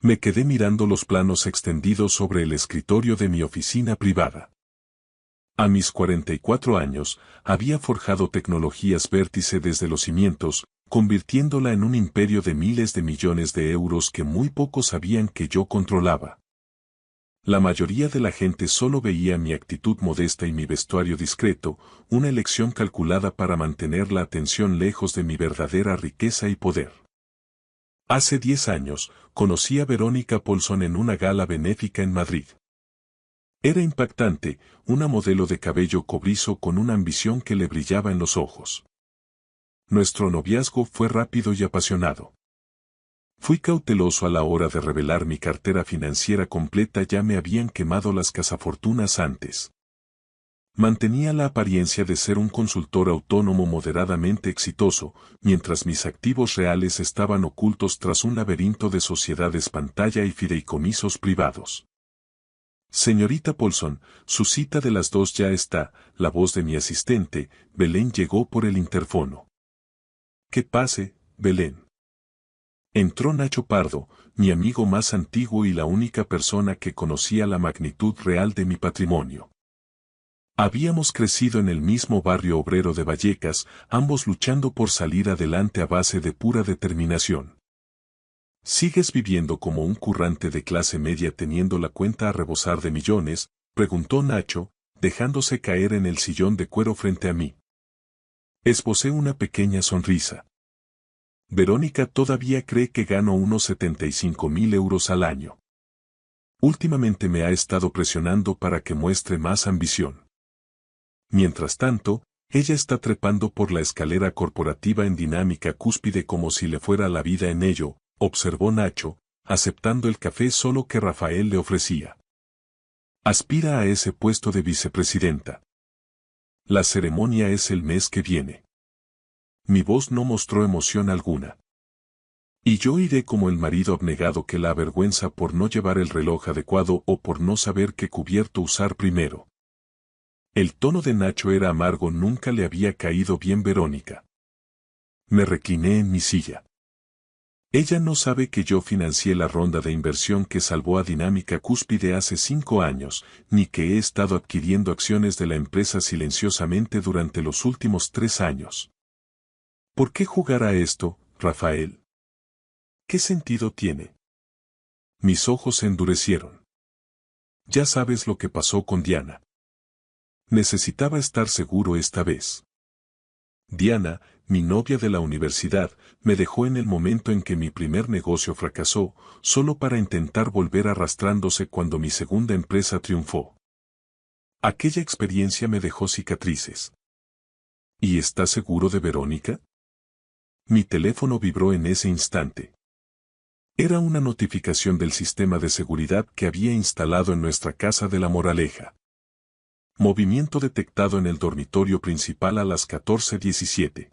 Me quedé mirando los planos extendidos sobre el escritorio de mi oficina privada. A mis 44 años, había forjado tecnologías vértice desde los cimientos, convirtiéndola en un imperio de miles de millones de euros que muy pocos sabían que yo controlaba. La mayoría de la gente solo veía mi actitud modesta y mi vestuario discreto, una elección calculada para mantener la atención lejos de mi verdadera riqueza y poder. Hace 10 años, conocí a Verónica Paulson en una gala benéfica en Madrid. Era impactante, una modelo de cabello cobrizo con una ambición que le brillaba en los ojos. Nuestro noviazgo fue rápido y apasionado. Fui cauteloso a la hora de revelar mi cartera financiera completa, ya me habían quemado las cazafortunas antes. Mantenía la apariencia de ser un consultor autónomo moderadamente exitoso, mientras mis activos reales estaban ocultos tras un laberinto de sociedades pantalla y fideicomisos privados. Señorita Paulson, su cita de las 2 ya está. La voz de mi asistente, Belén, llegó por el interfono. «Que pase, Belén». Entró Nacho Pardo, mi amigo más antiguo y la única persona que conocía la magnitud real de mi patrimonio. Habíamos crecido en el mismo barrio obrero de Vallecas, ambos luchando por salir adelante a base de pura determinación. ¿Sigues viviendo como un currante de clase media teniendo la cuenta a rebosar de millones?, preguntó Nacho, dejándose caer en el sillón de cuero frente a mí. Esbocé una pequeña sonrisa. Verónica todavía cree que gano unos 75.000 euros al año. Últimamente me ha estado presionando para que muestre más ambición. Mientras tanto, ella está trepando por la escalera corporativa en Dinámica Cúspide como si le fuera la vida en ello, observó Nacho, aceptando el café solo que Rafael le ofrecía. Aspira a ese puesto de vicepresidenta. La ceremonia es el mes que viene. Mi voz no mostró emoción alguna. Y yo iré como el marido abnegado que la avergüenza por no llevar el reloj adecuado o por no saber qué cubierto usar primero. El tono de Nacho era amargo, nunca le había caído bien Verónica. Me recliné en mi silla. Ella no sabe que yo financié la ronda de inversión que salvó a Dinámica Cúspide hace 5 años, ni que he estado adquiriendo acciones de la empresa silenciosamente durante los últimos 3 años. ¿Por qué jugar a esto, Rafael? ¿Qué sentido tiene? Mis ojos se endurecieron. Ya sabes lo que pasó con Diana. Necesitaba estar seguro esta vez. Diana, mi novia de la universidad, me dejó en el momento en que mi primer negocio fracasó, solo para intentar volver arrastrándose cuando mi segunda empresa triunfó. Aquella experiencia me dejó cicatrices. ¿Y estás seguro de Verónica? Mi teléfono vibró en ese instante. Era una notificación del sistema de seguridad que había instalado en nuestra casa de La Moraleja. Movimiento detectado en el dormitorio principal a las 14:17.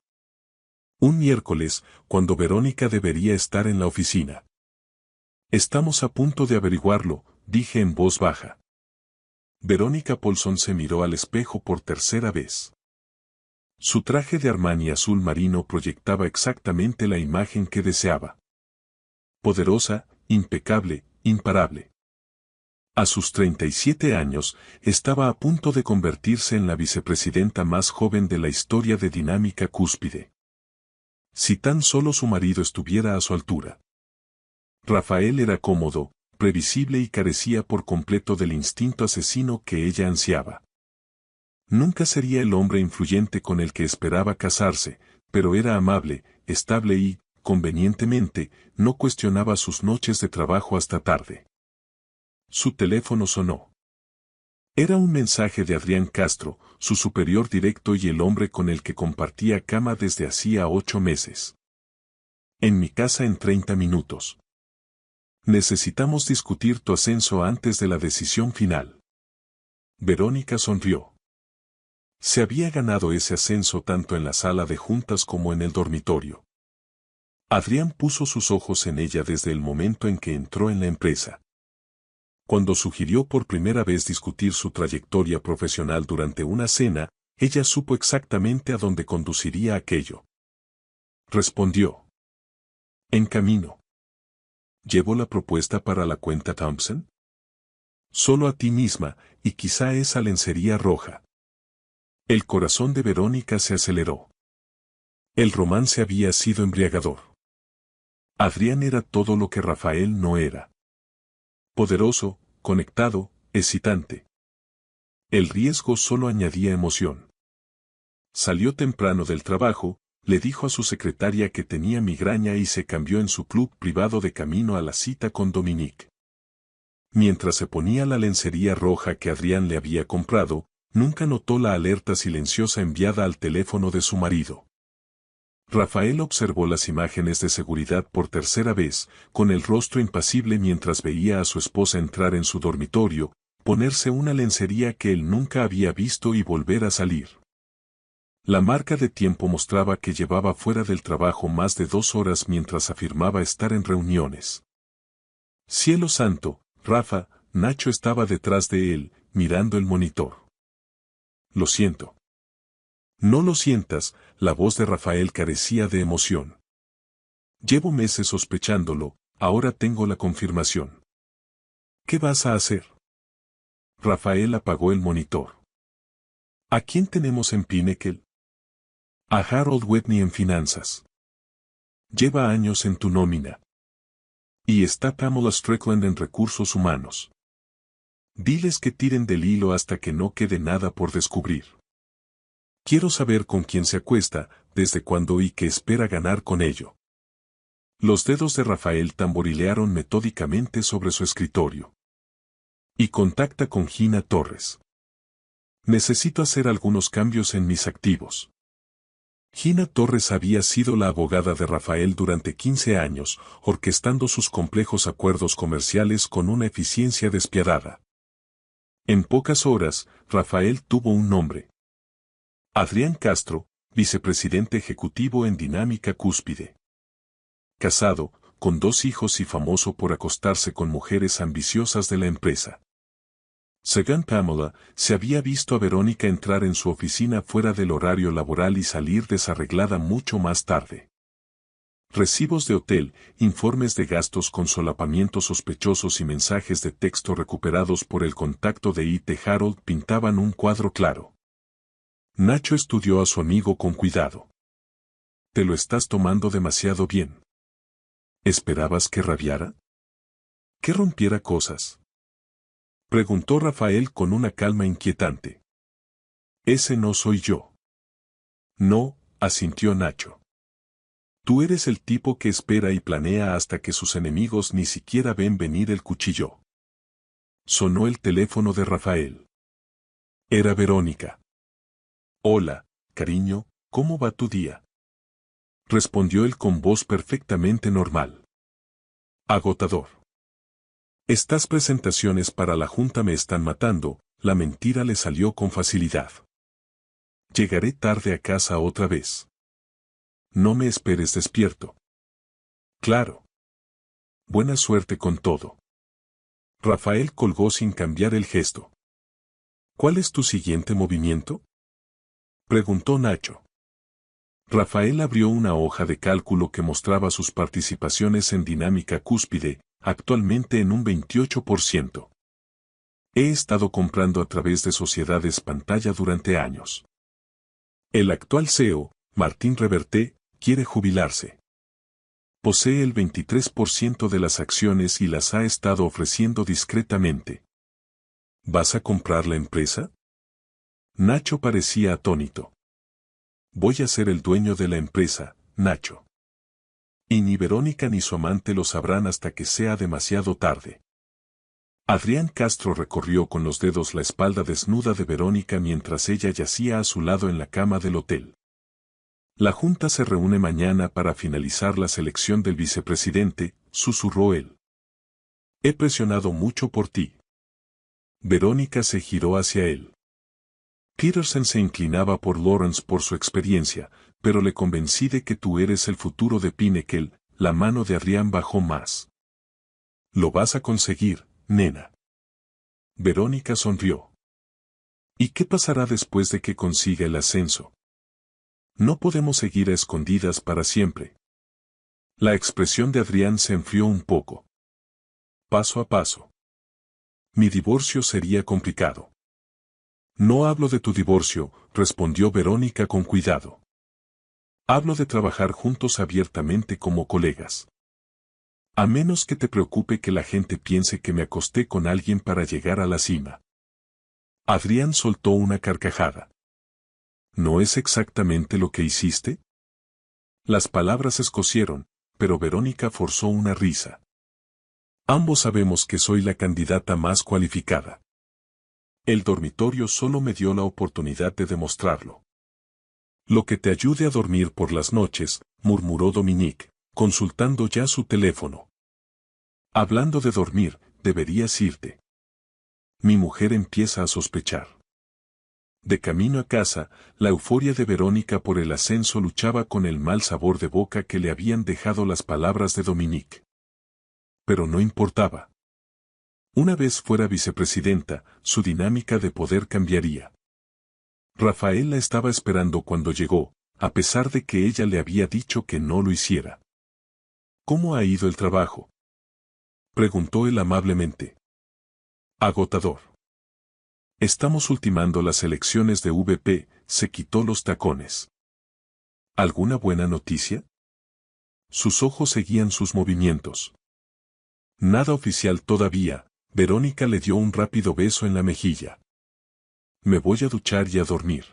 Un miércoles, cuando Verónica debería estar en la oficina. Estamos a punto de averiguarlo, dije en voz baja. Verónica Paulson se miró al espejo por tercera vez. Su traje de Armani azul marino proyectaba exactamente la imagen que deseaba. Poderosa, impecable, imparable. A sus 37 años, estaba a punto de convertirse en la vicepresidenta más joven de la historia de Dinámica Cúspide. Si tan solo su marido estuviera a su altura. Rafael era cómodo, previsible y carecía por completo del instinto asesino que ella ansiaba. Nunca sería el hombre influyente con el que esperaba casarse, pero era amable, estable y, convenientemente, no cuestionaba sus noches de trabajo hasta tarde. Su teléfono sonó. Era un mensaje de Adrián Castro, su superior directo y el hombre con el que compartía cama desde hacía 8 meses. En mi casa en 30 minutos. Necesitamos discutir tu ascenso antes de la decisión final. Verónica sonrió. Se había ganado ese ascenso tanto en la sala de juntas como en el dormitorio. Adrián puso sus ojos en ella desde el momento en que entró en la empresa. Cuando sugirió por primera vez discutir su trayectoria profesional durante una cena, ella supo exactamente a dónde conduciría aquello. Respondió. En camino. ¿Llevo la propuesta para la cuenta Thompson? Solo a ti misma, y quizá esa lencería roja. El corazón de Verónica se aceleró. El romance había sido embriagador. Adrián era todo lo que Rafael no era. Poderoso, conectado, excitante. El riesgo solo añadía emoción. Salió temprano del trabajo, le dijo a su secretaria que tenía migraña y se cambió en su club privado de camino a la cita con Dominique. Mientras se ponía la lencería roja que Adrián le había comprado, nunca notó la alerta silenciosa enviada al teléfono de su marido. Rafael observó las imágenes de seguridad por tercera vez, con el rostro impasible mientras veía a su esposa entrar en su dormitorio, ponerse una lencería que él nunca había visto y volver a salir. La marca de tiempo mostraba que llevaba fuera del trabajo más de 2 horas mientras afirmaba estar en reuniones. Cielo santo, Rafa, Nacho estaba detrás de él, mirando el monitor. Lo siento. No lo sientas, la voz de Rafael carecía de emoción. Llevo meses sospechándolo, ahora tengo la confirmación. ¿Qué vas a hacer? Rafael apagó el monitor. ¿A quién tenemos en Pinnacle? A Harold Whitney en finanzas. Lleva años en tu nómina. Y está Pamela Strickland en recursos humanos. Diles que tiren del hilo hasta que no quede nada por descubrir. Quiero saber con quién se acuesta, desde cuándo y qué espera ganar con ello. Los dedos de Rafael tamborilearon metódicamente sobre su escritorio. Y contacta con Gina Torres. Necesito hacer algunos cambios en mis activos. Gina Torres había sido la abogada de Rafael durante 15 años, orquestando sus complejos acuerdos comerciales con una eficiencia despiadada. En pocas horas, Rafael tuvo un nombre. Adrián Castro, vicepresidente ejecutivo en Dinámica Cúspide. Casado, con 2 hijos y famoso por acostarse con mujeres ambiciosas de la empresa. Según Pamela, se había visto a Verónica entrar en su oficina fuera del horario laboral y salir desarreglada mucho más tarde. Recibos de hotel, informes de gastos con solapamientos sospechosos y mensajes de texto recuperados por el contacto de IT Harold pintaban un cuadro claro. Nacho estudió a su amigo con cuidado. Te lo estás tomando demasiado bien. ¿Esperabas que rabiara? ¿Que rompiera cosas? Preguntó Rafael con una calma inquietante. Ese no soy yo. No, asintió Nacho. Tú eres el tipo que espera y planea hasta que sus enemigos ni siquiera ven venir el cuchillo. Sonó el teléfono de Rafael. Era Verónica. Hola, cariño, ¿cómo va tu día? Respondió él con voz perfectamente normal. Agotador. Estas presentaciones para la junta me están matando, la mentira le salió con facilidad. Llegaré tarde a casa otra vez. No me esperes despierto. Claro. Buena suerte con todo. Rafael colgó sin cambiar el gesto. ¿Cuál es tu siguiente movimiento? Preguntó Nacho. Rafael abrió una hoja de cálculo que mostraba sus participaciones en Dinámica Cúspide, actualmente en un 28%. He estado comprando a través de sociedades pantalla durante años. El actual CEO, Martín Reverté, quiere jubilarse. Posee el 23% de las acciones y las ha estado ofreciendo discretamente. ¿Vas a comprar la empresa? Nacho parecía atónito. Voy a ser el dueño de la empresa, Nacho. Y ni Verónica ni su amante lo sabrán hasta que sea demasiado tarde. Adrián Castro recorrió con los dedos la espalda desnuda de Verónica mientras ella yacía a su lado en la cama del hotel. La junta se reúne mañana para finalizar la selección del vicepresidente, susurró él. He presionado mucho por ti. Verónica se giró hacia él. Peterson se inclinaba por Lawrence por su experiencia, pero le convencí de que tú eres el futuro de Pinnacle. La mano de Adrián bajó más. Lo vas a conseguir, nena. Verónica sonrió. ¿Y qué pasará después de que consiga el ascenso? No podemos seguir a escondidas para siempre. La expresión de Adrián se enfrió un poco. paso a paso. Mi divorcio sería complicado. No hablo de tu divorcio, respondió Verónica con cuidado. Hablo de trabajar juntos abiertamente como colegas. A menos que te preocupe que la gente piense que me acosté con alguien para llegar a la cima. Adrián soltó una carcajada. ¿No es exactamente lo que hiciste? Las palabras escocieron, pero Verónica forzó una risa. Ambos sabemos que soy la candidata más cualificada. El dormitorio solo me dio la oportunidad de demostrarlo. Lo que te ayude a dormir por las noches, murmuró Dominique, consultando ya su teléfono. Hablando de dormir, deberías irte. Mi mujer empieza a sospechar. De camino a casa, la euforia de Verónica por el ascenso luchaba con el mal sabor de boca que le habían dejado las palabras de Dominique. Pero no importaba. Una vez fuera vicepresidenta, su dinámica de poder cambiaría. Rafael la estaba esperando cuando llegó, a pesar de que ella le había dicho que no lo hiciera. ¿Cómo ha ido el trabajo?, preguntó él amablemente. Agotador. Estamos ultimando las elecciones de VP, se quitó los tacones. ¿Alguna buena noticia? Sus ojos seguían sus movimientos. Nada oficial todavía, Verónica le dio un rápido beso en la mejilla. Me voy a duchar y a dormir.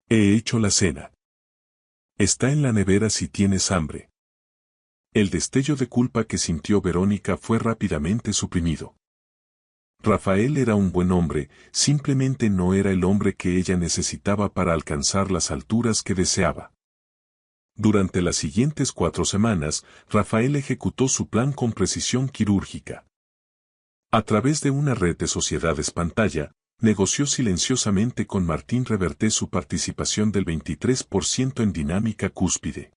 He hecho la cena. Está en la nevera si tienes hambre. El destello de culpa que sintió Verónica fue rápidamente suprimido. Rafael era un buen hombre, simplemente no era el hombre que ella necesitaba para alcanzar las alturas que deseaba. Durante las siguientes 4 semanas, Rafael ejecutó su plan con precisión quirúrgica. A través de una red de sociedades pantalla, negoció silenciosamente con Martín Reverté su participación del 23% en Dinámica Cúspide.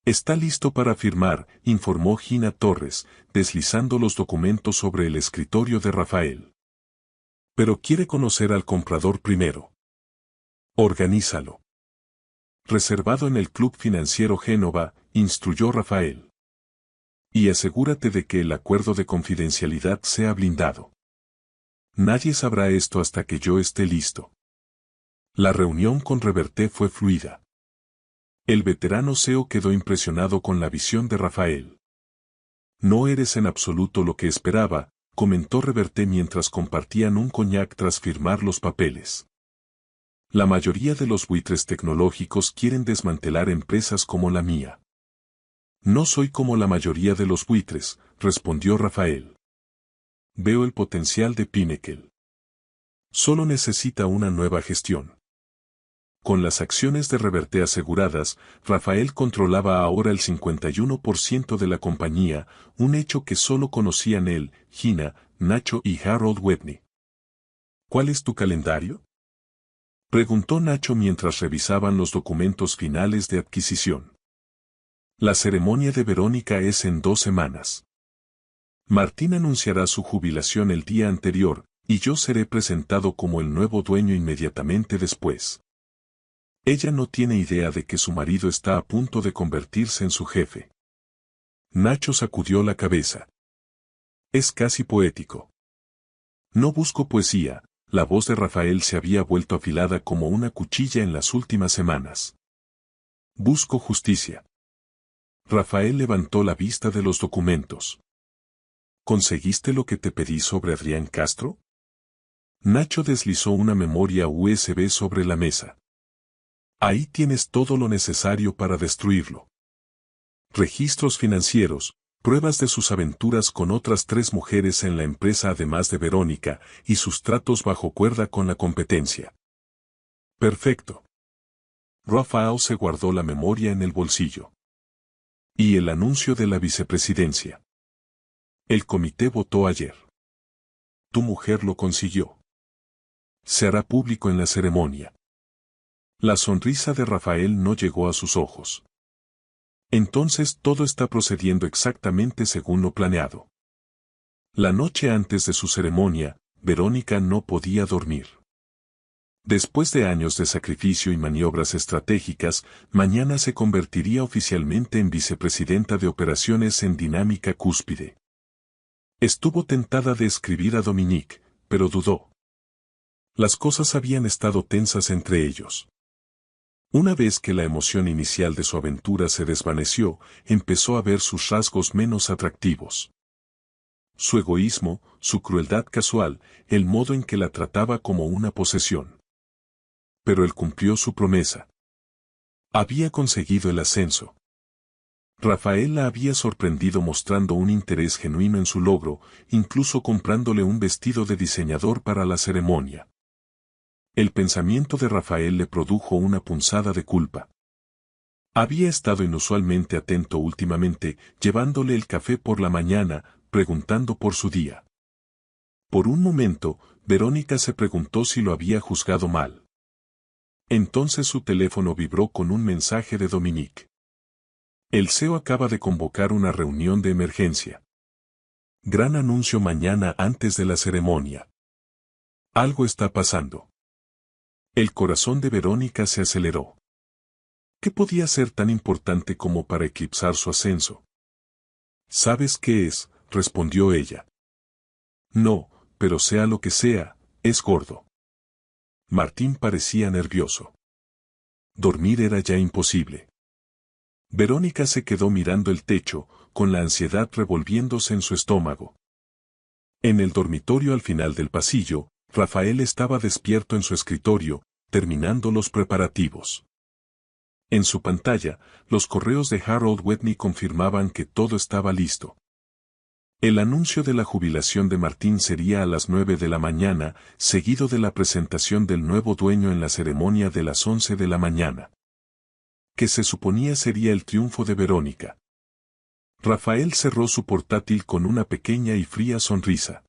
Está listo para firmar, informó Gina Torres, deslizando los documentos sobre el escritorio de Rafael. Pero quiere conocer al comprador primero. Organízalo. Reservado en el Club Financiero Génova, instruyó Rafael. Y asegúrate de que el acuerdo de confidencialidad sea blindado. Nadie sabrá esto hasta que yo esté listo. La reunión con Reverté fue fluida. El veterano CEO quedó impresionado con la visión de Rafael. No eres en absoluto lo que esperaba, comentó Reverté mientras compartían un coñac tras firmar los papeles. La mayoría de los buitres tecnológicos quieren desmantelar empresas como la mía. No soy como la mayoría de los buitres, respondió Rafael. Veo el potencial de Pinnacle. Solo necesita una nueva gestión. Con las acciones de Reverté aseguradas, Rafael controlaba ahora el 51% de la compañía, un hecho que solo conocían él, Gina, Nacho y Harold Whitney. ¿Cuál es tu calendario?, preguntó Nacho mientras revisaban los documentos finales de adquisición. La ceremonia de Verónica es en 2 semanas. Martín anunciará su jubilación el día anterior, y yo seré presentado como el nuevo dueño inmediatamente después. Ella no tiene idea de que su marido está a punto de convertirse en su jefe. Nacho sacudió la cabeza. Es casi poético. No busco poesía, la voz de Rafael se había vuelto afilada como una cuchilla en las últimas semanas. Busco justicia. Rafael levantó la vista de los documentos. ¿Conseguiste lo que te pedí sobre Adrián Castro? Nacho deslizó una memoria USB sobre la mesa. Ahí tienes todo lo necesario para destruirlo. Registros financieros, pruebas de sus aventuras con otras 3 mujeres en la empresa además de Verónica, y sus tratos bajo cuerda con la competencia. Perfecto. Rafael se guardó la memoria en el bolsillo. Y el anuncio de la vicepresidencia. El comité votó ayer. Tu mujer lo consiguió. Se hará público en la ceremonia. La sonrisa de Rafael no llegó a sus ojos. Entonces todo está procediendo exactamente según lo planeado. La noche antes de su ceremonia, Verónica no podía dormir. Después de años de sacrificio y maniobras estratégicas, mañana se convertiría oficialmente en vicepresidenta de operaciones en Dinámica Cúspide. Estuvo tentada de escribir a Dominique, pero dudó. Las cosas habían estado tensas entre ellos. Una vez que la emoción inicial de su aventura se desvaneció, empezó a ver sus rasgos menos atractivos. Su egoísmo, su crueldad casual, el modo en que la trataba como una posesión. Pero él cumplió su promesa. Había conseguido el ascenso. Rafael la había sorprendido mostrando un interés genuino en su logro, incluso comprándole un vestido de diseñador para la ceremonia. El pensamiento de Rafael le produjo una punzada de culpa. Había estado inusualmente atento últimamente, llevándole el café por la mañana, preguntando por su día. Por un momento, Verónica se preguntó si lo había juzgado mal. Entonces su teléfono vibró con un mensaje de Dominique. El CEO acaba de convocar una reunión de emergencia. Gran anuncio mañana antes de la ceremonia. Algo está pasando. El corazón de Verónica se aceleró. ¿Qué podía ser tan importante como para eclipsar su ascenso? ¿Sabes qué es?, respondió ella. No, pero sea lo que sea, es gordo. Martín parecía nervioso. Dormir era ya imposible. Verónica se quedó mirando el techo, con la ansiedad revolviéndose en su estómago. En el dormitorio al final del pasillo, Rafael estaba despierto en su escritorio, terminando los preparativos. En su pantalla, los correos de Harold Whitney confirmaban que todo estaba listo. El anuncio de la jubilación de Martín sería a las 9 de la mañana, seguido de la presentación del nuevo dueño en la ceremonia de las 11 de la mañana. Que se suponía sería el triunfo de Verónica. Rafael cerró su portátil con una pequeña y fría sonrisa.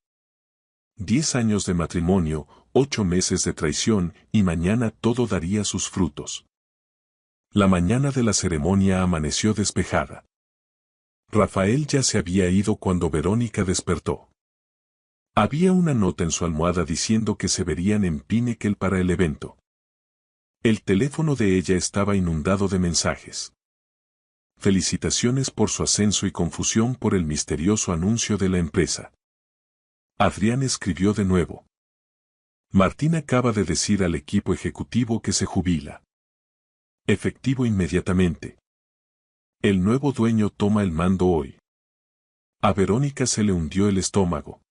10 años de matrimonio, 8 meses de traición, y mañana todo daría sus frutos. La mañana de la ceremonia amaneció despejada. Rafael ya se había ido cuando Verónica despertó. Había una nota en su almohada diciendo que se verían en Pinnacle para el evento. El teléfono de ella estaba inundado de mensajes. Felicitaciones por su ascenso y confusión por el misterioso anuncio de la empresa. Adrián escribió de nuevo. Martín acaba de decir al equipo ejecutivo que se jubila. Efectivo inmediatamente. El nuevo dueño toma el mando hoy. A Verónica se le hundió el estómago.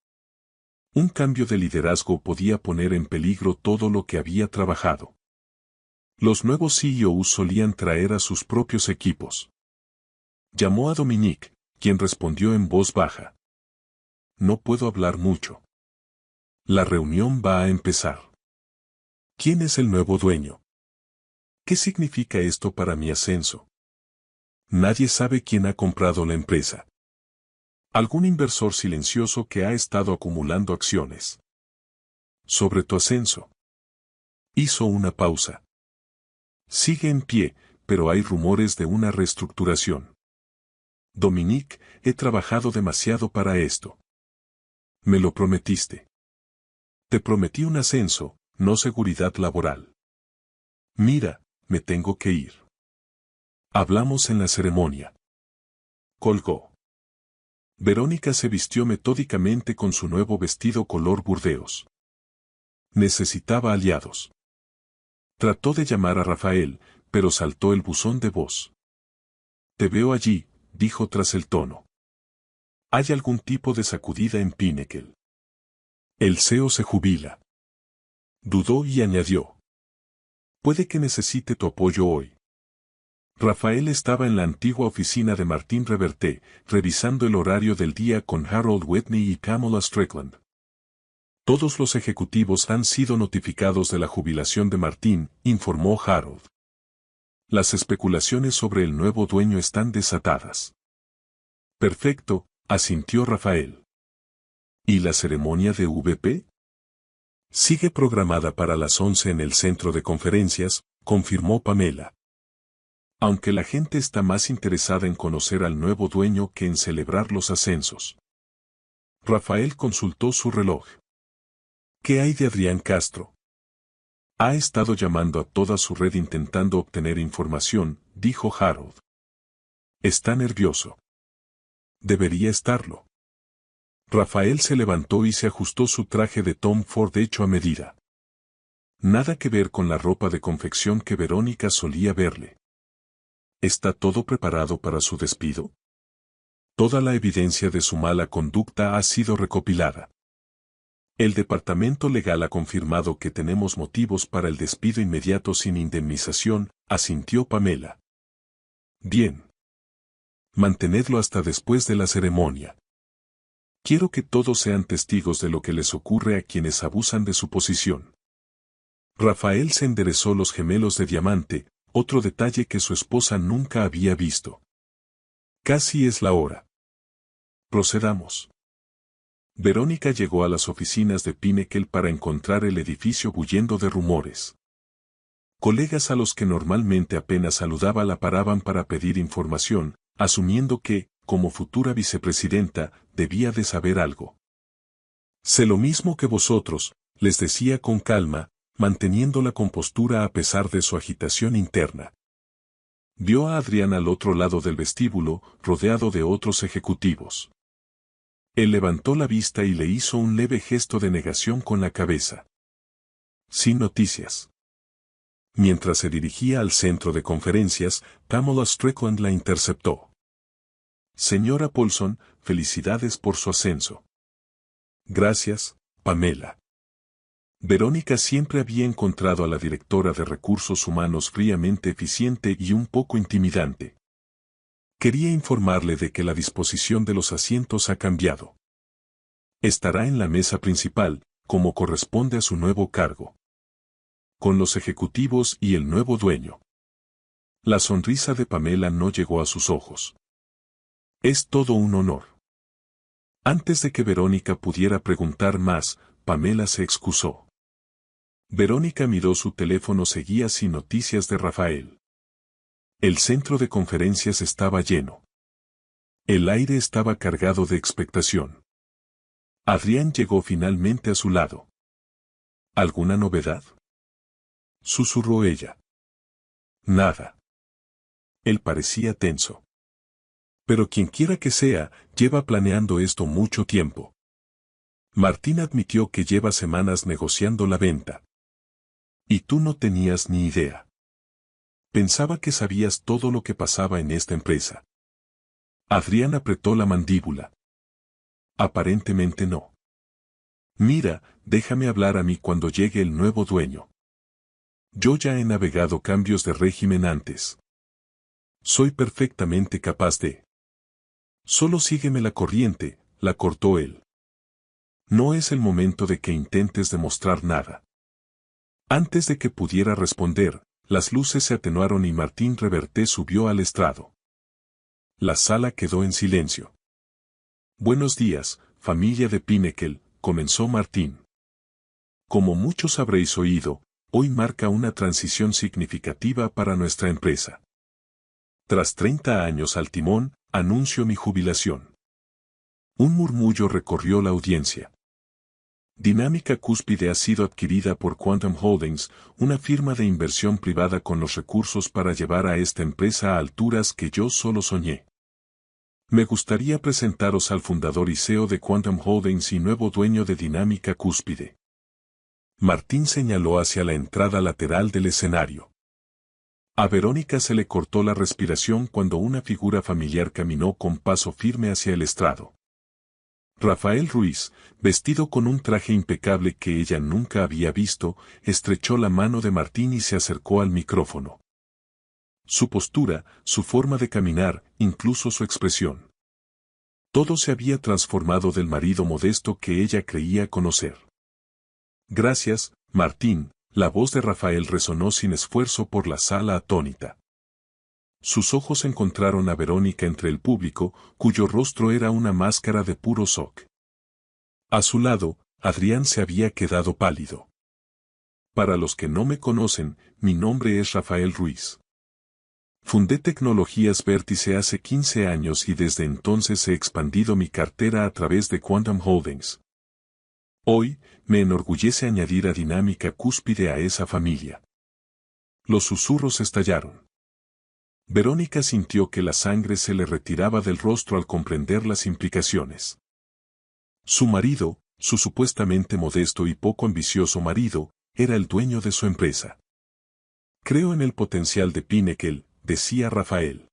Un cambio de liderazgo podía poner en peligro todo lo que había trabajado. Los nuevos CEOs solían traer a sus propios equipos. Llamó a Dominique, quien respondió en voz baja. No puedo hablar mucho. La reunión va a empezar. ¿Quién es el nuevo dueño? ¿Qué significa esto para mi ascenso? Nadie sabe quién ha comprado la empresa. Algún inversor silencioso que ha estado acumulando acciones. Sobre tu ascenso. Hizo una pausa. Sigue en pie, pero hay rumores de una reestructuración. Dominique, he trabajado demasiado para esto. Me lo prometiste. Te prometí un ascenso, no seguridad laboral. Mira, me tengo que ir. Hablamos en la ceremonia. Colgó. Verónica se vistió metódicamente con su nuevo vestido color burdeos. Necesitaba aliados. Trató de llamar a Rafael, pero saltó el buzón de voz. Te veo allí, dijo tras el tono. ¿Hay algún tipo de sacudida en Pinnacle? El CEO se jubila. Dudó y añadió. Puede que necesite tu apoyo hoy. Rafael estaba en la antigua oficina de Martín Reverté, revisando el horario del día con Harold Whitney y Pamela Strickland. Todos los ejecutivos han sido notificados de la jubilación de Martín, informó Harold. Las especulaciones sobre el nuevo dueño están desatadas. Perfecto, asintió Rafael. ¿Y la ceremonia de VP? Sigue programada para las 11 en el centro de conferencias, confirmó Pamela. Aunque la gente está más interesada en conocer al nuevo dueño que en celebrar los ascensos. Rafael consultó su reloj. ¿Qué hay de Adrián Castro? Ha estado llamando a toda su red intentando obtener información, dijo Harold. Está nervioso. Debería estarlo. Rafael se levantó y se ajustó su traje de Tom Ford hecho a medida. Nada que ver con la ropa de confección que Verónica solía verle. ¿Está todo preparado para su despido? Toda la evidencia de su mala conducta ha sido recopilada. El departamento legal ha confirmado que tenemos motivos para el despido inmediato sin indemnización, asintió Pamela. Bien. Mantenedlo hasta después de la ceremonia. Quiero que todos sean testigos de lo que les ocurre a quienes abusan de su posición. Rafael se enderezó los gemelos de diamante, otro detalle que su esposa nunca había visto. Casi es la hora. Procedamos. Verónica llegó a las oficinas de Pinnacle para encontrar el edificio bullendo de rumores. Colegas a los que normalmente apenas saludaba la paraban para pedir información, asumiendo que, como futura vicepresidenta, debía de saber algo. Sé lo mismo que vosotros, les decía con calma, manteniendo la compostura a pesar de su agitación interna. Vio a Adrián al otro lado del vestíbulo, rodeado de otros ejecutivos. Él levantó la vista y le hizo un leve gesto de negación con la cabeza. Sin noticias. Mientras se dirigía al centro de conferencias, Pamela Strickland la interceptó. Señora Paulson, felicidades por su ascenso. Gracias, Pamela. Verónica siempre había encontrado a la directora de recursos humanos fríamente eficiente y un poco intimidante. Quería informarle de que la disposición de los asientos ha cambiado. Estará en la mesa principal, como corresponde a su nuevo cargo. Con los ejecutivos y el nuevo dueño. La sonrisa de Pamela no llegó a sus ojos. Es todo un honor. Antes de que Verónica pudiera preguntar más, Pamela se excusó. Verónica miró su teléfono, seguía sin noticias de Rafael. El centro de conferencias estaba lleno. El aire estaba cargado de expectación. Adrián llegó finalmente a su lado. ¿Alguna novedad?, susurró ella. Nada. Él parecía tenso. Pero quienquiera que sea, lleva planeando esto mucho tiempo. Martín admitió que lleva semanas negociando la venta. Y tú no tenías ni idea. Pensaba que sabías todo lo que pasaba en esta empresa. Adrián apretó la mandíbula. Aparentemente no. Mira, déjame hablar a mí cuando llegue el nuevo dueño. Yo ya he navegado cambios de régimen antes. Soy perfectamente capaz de. Solo sígueme la corriente, la cortó él. No es el momento de que intentes demostrar nada. Antes de que pudiera responder, las luces se atenuaron y Martín Reverté subió al estrado. La sala quedó en silencio. Buenos días, familia de Pinnacle, comenzó Martín. Como muchos habréis oído, hoy marca una transición significativa para nuestra empresa. Tras 30 años al timón, anuncio mi jubilación. Un murmullo recorrió la audiencia. Dinámica Cúspide ha sido adquirida por Quantum Holdings, una firma de inversión privada con los recursos para llevar a esta empresa a alturas que yo solo soñé. Me gustaría presentaros al fundador y CEO de Quantum Holdings y nuevo dueño de Dinámica Cúspide. Martín señaló hacia la entrada lateral del escenario. A Verónica se le cortó la respiración cuando una figura familiar caminó con paso firme hacia el estrado. Rafael Ruiz, vestido con un traje impecable que ella nunca había visto, estrechó la mano de Martín y se acercó al micrófono. Su postura, su forma de caminar, incluso su expresión. Todo se había transformado del marido modesto que ella creía conocer. Gracias, Martín, la voz de Rafael resonó sin esfuerzo por la sala atónita. Sus ojos encontraron a Verónica entre el público, cuyo rostro era una máscara de puro shock. A su lado, Adrián se había quedado pálido. Para los que no me conocen, mi nombre es Rafael Ruiz. Fundé Tecnologías Vértice hace 15 años y desde entonces he expandido mi cartera a través de Quantum Holdings. Hoy, me enorgullece añadir a Dinámica Cúspide a esa familia. Los susurros estallaron. Verónica sintió que la sangre se le retiraba del rostro al comprender las implicaciones. Su marido, su supuestamente modesto y poco ambicioso marido, era el dueño de su empresa. Creo en el potencial de Pinnacle, decía Rafael.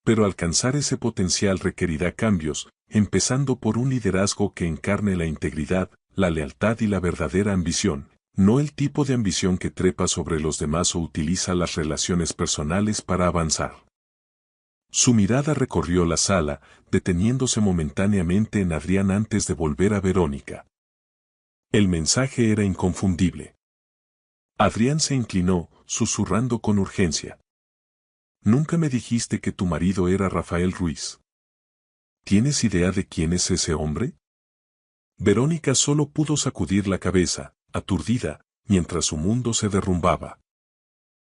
Pero alcanzar ese potencial requerirá cambios, empezando por un liderazgo que encarne la integridad, la lealtad y la verdadera ambición, no el tipo de ambición que trepa sobre los demás o utiliza las relaciones personales para avanzar. Su mirada recorrió la sala, deteniéndose momentáneamente en Adrián antes de volver a Verónica. El mensaje era inconfundible. Adrián se inclinó, susurrando con urgencia. Nunca me dijiste que tu marido era Rafael Ruiz. ¿Tienes idea de quién es ese hombre? Verónica solo pudo sacudir la cabeza, aturdida, mientras su mundo se derrumbaba.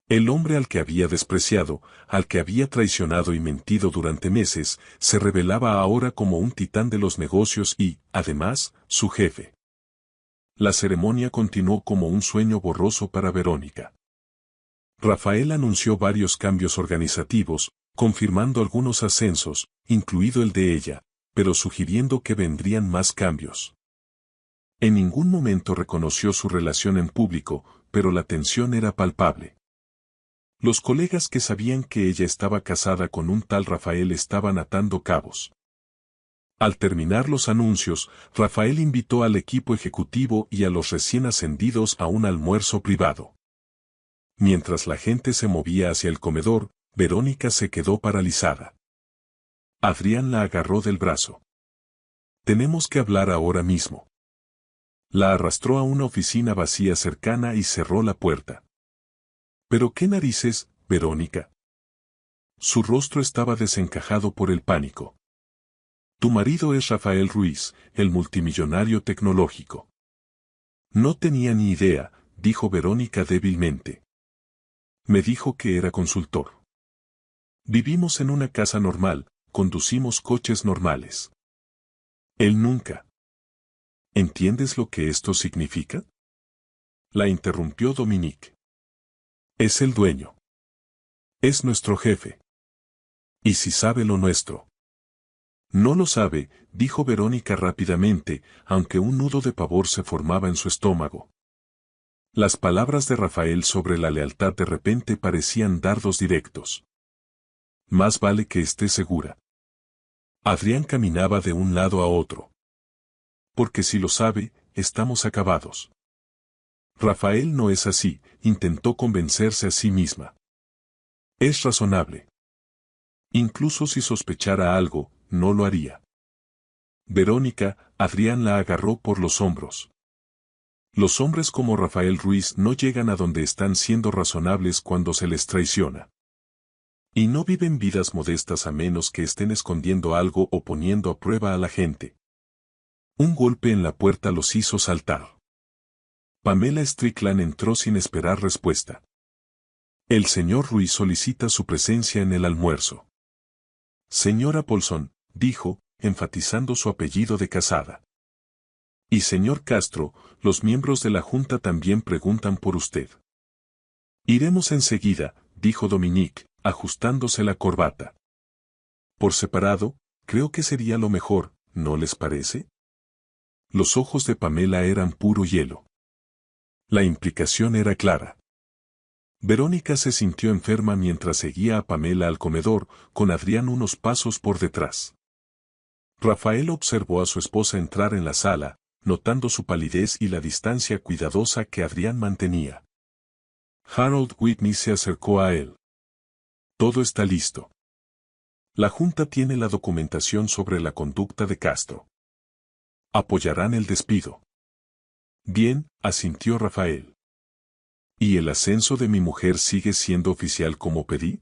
El hombre al que había despreciado, al que había traicionado y mentido durante meses, se revelaba ahora como un titán de los negocios y, además, su jefe. La ceremonia continuó como un sueño borroso para Verónica. Rafael anunció varios cambios organizativos, confirmando algunos ascensos, incluido el de ella, pero sugiriendo que vendrían más cambios. En ningún momento reconoció su relación en público, pero la tensión era palpable. Los colegas que sabían que ella estaba casada con un tal Rafael estaban atando cabos. Al terminar los anuncios, Rafael invitó al equipo ejecutivo y a los recién ascendidos a un almuerzo privado. Mientras la gente se movía hacia el comedor, Verónica se quedó paralizada. Adrián la agarró del brazo. Tenemos que hablar ahora mismo. La arrastró a una oficina vacía cercana y cerró la puerta. ¿Pero qué narices, Verónica? Su rostro estaba desencajado por el pánico. Tu marido es Rafael Ruiz, el multimillonario tecnológico. No tenía ni idea, dijo Verónica débilmente. Me dijo que era consultor. Vivimos en una casa normal, conducimos coches normales. Él nunca. ¿Entiendes lo que esto significa? La interrumpió Dominique. Es el dueño. Es nuestro jefe. ¿Y si sabe lo nuestro? No lo sabe, dijo Verónica rápidamente, aunque un nudo de pavor se formaba en su estómago. Las palabras de Rafael sobre la lealtad de repente parecían dardos directos. Más vale que esté segura. Adrián caminaba de un lado a otro. Porque si lo sabe, estamos acabados. Rafael no es así, intentó convencerse a sí misma. Es razonable. Incluso si sospechara algo, no lo haría. Verónica, Adrián la agarró por los hombros. Los hombres como Rafael Ruiz no llegan a donde están siendo razonables cuando se les traiciona. Y no viven vidas modestas a menos que estén escondiendo algo o poniendo a prueba a la gente. Un golpe en la puerta los hizo saltar. Pamela Strickland entró sin esperar respuesta. El señor Ruiz solicita su presencia en el almuerzo. Señora Paulson, dijo, enfatizando su apellido de casada. Y señor Castro, los miembros de la Junta también preguntan por usted. Iremos enseguida, dijo Dominique, ajustándose la corbata. Por separado, creo que sería lo mejor, ¿no les parece? Los ojos de Pamela eran puro hielo. La implicación era clara. Verónica se sintió enferma mientras seguía a Pamela al comedor, con Adrián unos pasos por detrás. Rafael observó a su esposa entrar en la sala, notando su palidez y la distancia cuidadosa que Adrián mantenía. Harold Whitney se acercó a él. Todo está listo. La Junta tiene la documentación sobre la conducta de Castro. Apoyarán el despido. Bien, asintió Rafael. ¿Y el ascenso de mi mujer sigue siendo oficial como pedí?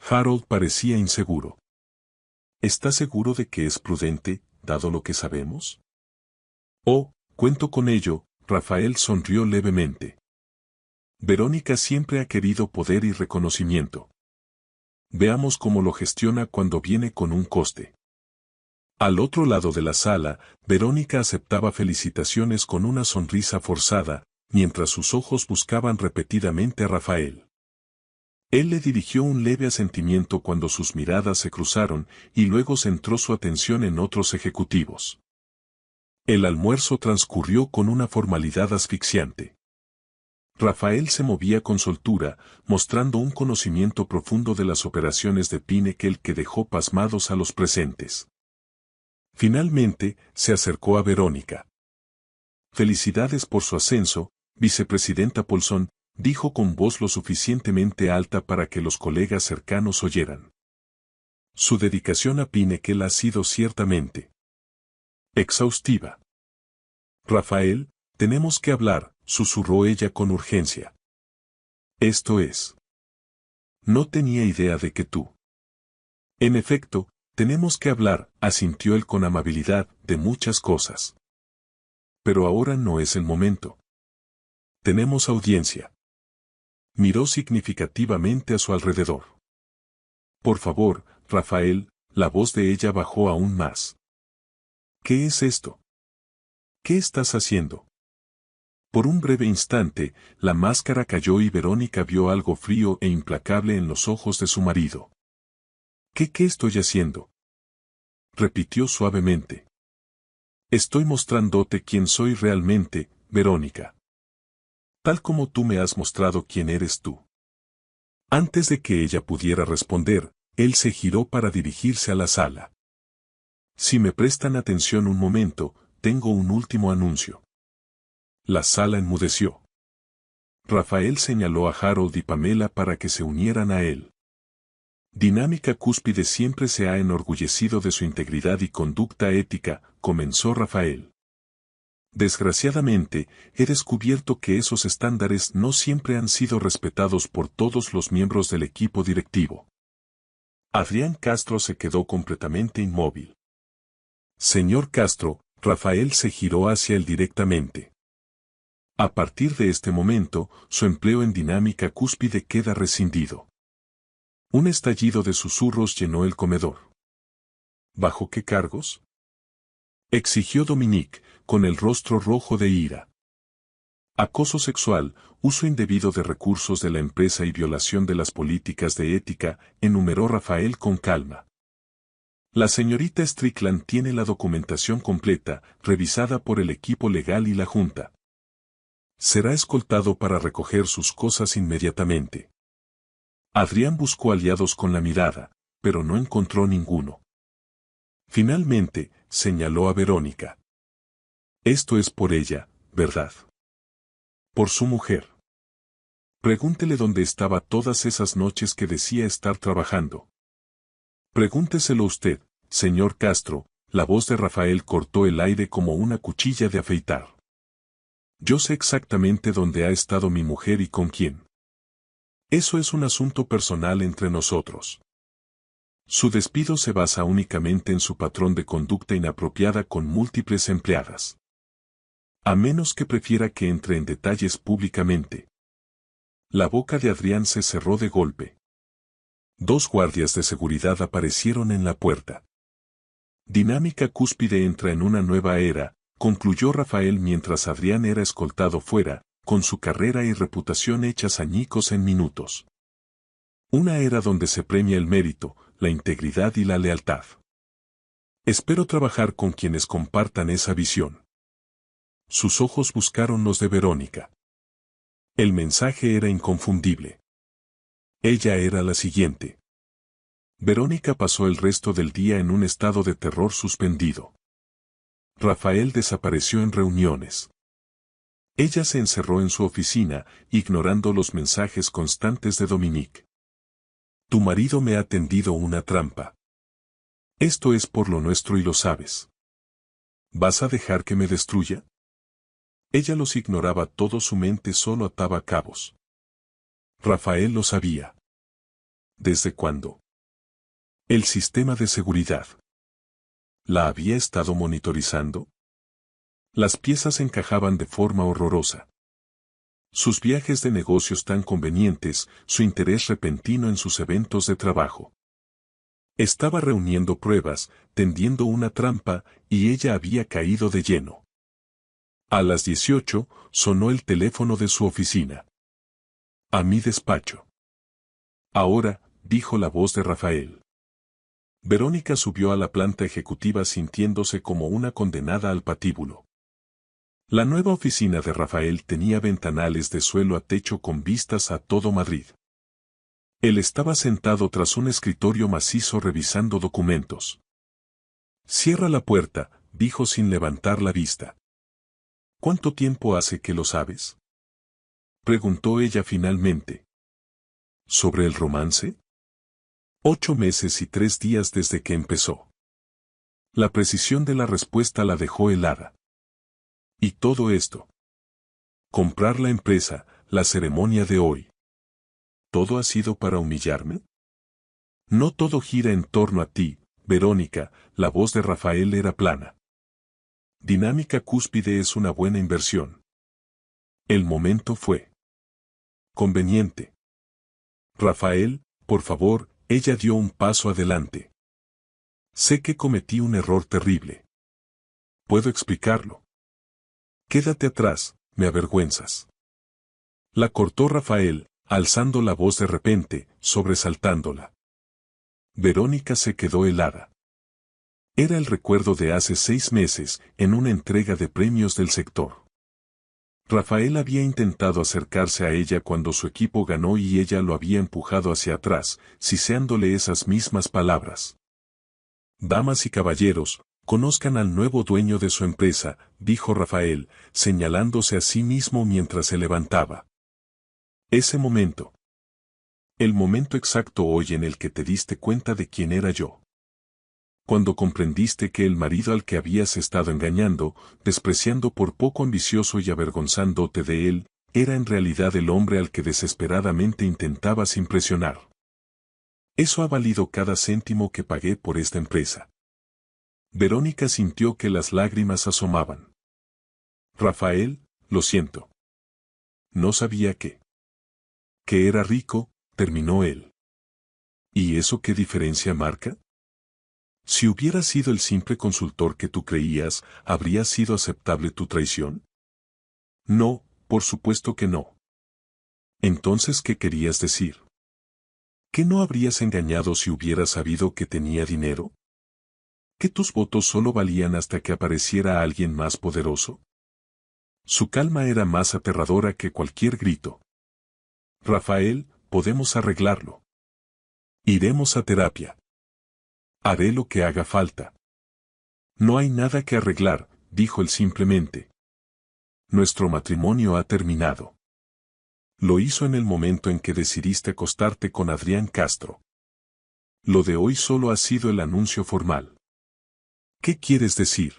Harold parecía inseguro. ¿Está seguro de que es prudente, dado lo que sabemos? Oh, cuento con ello, Rafael sonrió levemente. Verónica siempre ha querido poder y reconocimiento. Veamos cómo lo gestiona cuando viene con un coste. Al otro lado de la sala, Verónica aceptaba felicitaciones con una sonrisa forzada, mientras sus ojos buscaban repetidamente a Rafael. Él le dirigió un leve asentimiento cuando sus miradas se cruzaron, y luego centró su atención en otros ejecutivos. El almuerzo transcurrió con una formalidad asfixiante. Rafael se movía con soltura, mostrando un conocimiento profundo de las operaciones de Pinnacle que dejó pasmados a los presentes. Finalmente, se acercó a Verónica. «Felicidades por su ascenso, vicepresidenta Paulson», dijo con voz lo suficientemente alta para que los colegas cercanos oyeran. Su dedicación a Pinnacle ha sido ciertamente exhaustiva. «Rafael, tenemos que hablar», susurró ella con urgencia. «Esto es. No tenía idea de que tú». «En efecto, tenemos que hablar», asintió él con amabilidad, «de muchas cosas. Pero ahora no es el momento. Tenemos audiencia». Miró significativamente a su alrededor. «Por favor, Rafael», la voz de ella bajó aún más. «¿Qué es esto? ¿Qué estás haciendo?» Por un breve instante, la máscara cayó y Verónica vio algo frío e implacable en los ojos de su marido. ¿Qué estoy haciendo?», repitió suavemente. «Estoy mostrándote quién soy realmente, Verónica. Tal como tú me has mostrado quién eres tú». Antes de que ella pudiera responder, él se giró para dirigirse a la sala. «Si me prestan atención un momento, tengo un último anuncio». La sala enmudeció. Rafael señaló a Harold y Pamela para que se unieran a él. «Dinámica Cúspide siempre se ha enorgullecido de su integridad y conducta ética», comenzó Rafael. «Desgraciadamente, he descubierto que esos estándares no siempre han sido respetados por todos los miembros del equipo directivo». Adrián Castro se quedó completamente inmóvil. «Señor Castro», Rafael se giró hacia él directamente. «A partir de este momento, su empleo en Dinámica Cúspide queda rescindido». Un estallido de susurros llenó el comedor. «¿Bajo qué cargos?», exigió Dominique, con el rostro rojo de ira. «Acoso sexual, uso indebido de recursos de la empresa y violación de las políticas de ética», enumeró Rafael con calma. «La señorita Strickland tiene la documentación completa, revisada por el equipo legal y la Junta. Será escoltado para recoger sus cosas inmediatamente». Adrián buscó aliados con la mirada, pero no encontró ninguno. Finalmente, señaló a Verónica. «Esto es por ella, ¿verdad? Por su mujer. Pregúntele dónde estaba todas esas noches que decía estar trabajando». «Pregúnteselo usted, señor Castro», la voz de Rafael cortó el aire como una cuchilla de afeitar. «Yo sé exactamente dónde ha estado mi mujer y con quién. Eso es un asunto personal entre nosotros. Su despido se basa únicamente en su patrón de conducta inapropiada con múltiples empleadas. A menos que prefiera que entre en detalles públicamente». La boca de Adrián se cerró de golpe. 2 guardias de seguridad aparecieron en la puerta. «Dinámica Cúspide entra en una nueva era», concluyó Rafael mientras Adrián era escoltado fuera, con su carrera y reputación hechas añicos en minutos. «Una era donde se premia el mérito, la integridad y la lealtad. Espero trabajar con quienes compartan esa visión». Sus ojos buscaron los de Verónica. El mensaje era inconfundible. Ella era la siguiente. Verónica pasó el resto del día en un estado de terror suspendido. Rafael desapareció en reuniones. Ella se encerró en su oficina, ignorando los mensajes constantes de Dominique. «Tu marido me ha tendido una trampa. Esto es por lo nuestro y lo sabes. ¿Vas a dejar que me destruya?». Ella los ignoraba todo, su mente solo ataba cabos. Rafael lo sabía. ¿Desde cuándo? El sistema de seguridad. ¿La había estado monitorizando? Las piezas encajaban de forma horrorosa. Sus viajes de negocios tan convenientes, su interés repentino en sus eventos de trabajo. Estaba reuniendo pruebas, tendiendo una trampa, y ella había caído de lleno. A las 18, sonó el teléfono de su oficina. «A mi despacho». «Ahora», dijo la voz de Rafael. Verónica subió a la planta ejecutiva sintiéndose como una condenada al patíbulo. La nueva oficina de Rafael tenía ventanales de suelo a techo con vistas a todo Madrid. Él estaba sentado tras un escritorio macizo revisando documentos. «Cierra la puerta», dijo sin levantar la vista. «¿Cuánto tiempo hace que lo sabes?», preguntó ella finalmente. «¿Sobre el romance?». 8 meses y 3 días desde que empezó. La precisión de la respuesta la dejó helada. ¿Y todo esto? Comprar la empresa, la ceremonia de hoy. ¿Todo ha sido para humillarme? No todo gira en torno a ti, Verónica. La voz de Rafael era plana. Dinámica Cúspide es una buena inversión. El momento fue conveniente. Rafael, por favor, ella dio un paso adelante. Sé que cometí un error terrible. Puedo explicarlo. Quédate atrás, me avergüenzas. La cortó Rafael, alzando la voz de repente, sobresaltándola. Verónica se quedó helada. Era el recuerdo de hace 6 meses, en una entrega de premios del sector. Rafael había intentado acercarse a ella cuando su equipo ganó y ella lo había empujado hacia atrás, siseándole esas mismas palabras. «Damas y caballeros, conozcan al nuevo dueño de su empresa», dijo Rafael, señalándose a sí mismo mientras se levantaba. Ese momento. El momento exacto hoy en el que te diste cuenta de quién era yo. Cuando comprendiste que el marido al que habías estado engañando, despreciando por poco ambicioso y avergonzándote de él, era en realidad el hombre al que desesperadamente intentabas impresionar. Eso ha valido cada céntimo que pagué por esta empresa. Verónica sintió que las lágrimas asomaban. Rafael, lo siento. No sabía que era rico, terminó él. ¿Y eso qué diferencia marca? Si hubiera sido el simple consultor que tú creías, ¿habría sido aceptable tu traición? No, por supuesto que no. Entonces, ¿qué querías decir? ¿Que no habrías engañado si hubieras sabido que tenía dinero? ¿Que tus votos solo valían hasta que apareciera alguien más poderoso? Su calma era más aterradora que cualquier grito. Rafael, podemos arreglarlo. Iremos a terapia. Haré lo que haga falta. No hay nada que arreglar, dijo él simplemente. Nuestro matrimonio ha terminado. Lo hizo en el momento en que decidiste acostarte con Adrián Castro. Lo de hoy solo ha sido el anuncio formal. ¿Qué quieres decir?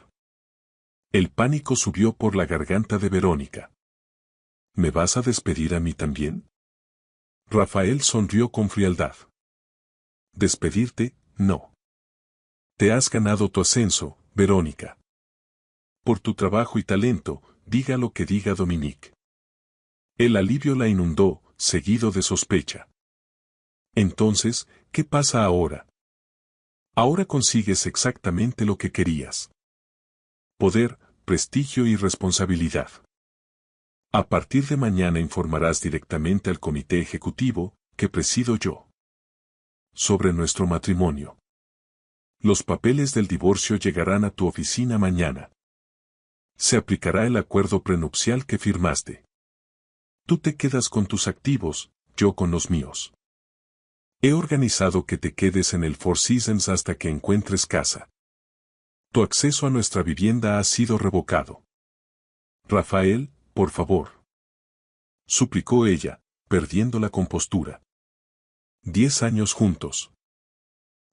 El pánico subió por la garganta de Verónica. ¿Me vas a despedir a mí también? Rafael sonrió con frialdad. Despedirte, no. Te has ganado tu ascenso, Verónica. Por tu trabajo y talento, diga lo que diga Dominique. El alivio la inundó, seguido de sospecha. Entonces, ¿qué pasa ahora? Ahora consigues exactamente lo que querías. Poder, prestigio y responsabilidad. A partir de mañana informarás directamente al comité ejecutivo, que presido yo, sobre nuestro matrimonio. Los papeles del divorcio llegarán a tu oficina mañana. Se aplicará el acuerdo prenupcial que firmaste. Tú te quedas con tus activos, yo con los míos. He organizado que te quedes en el Four Seasons hasta que encuentres casa. Tu acceso a nuestra vivienda ha sido revocado. Rafael, por favor. Suplicó ella, perdiendo la compostura. 10 años juntos.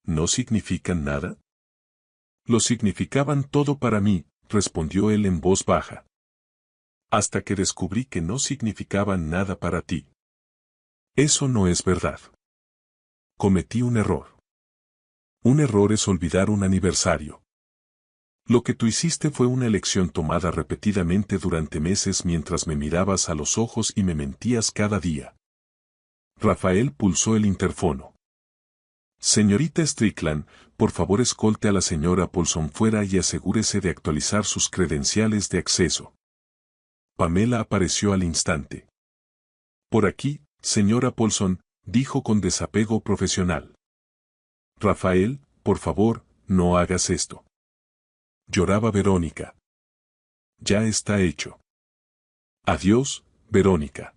¿No significan nada? Lo significaban todo para mí, respondió él en voz baja. Hasta que descubrí que no significaban nada para ti. Eso no es verdad. Cometí un error. Un error es olvidar un aniversario. Lo que tú hiciste fue una elección tomada repetidamente durante meses mientras me mirabas a los ojos y me mentías cada día. Rafael pulsó el interfono. Señorita Strickland, por favor escolte a la señora Paulson fuera y asegúrese de actualizar sus credenciales de acceso. Pamela apareció al instante. Por aquí, señora Paulson, dijo con desapego profesional. Rafael, por favor, no hagas esto. Lloraba Verónica. Ya está hecho. Adiós, Verónica.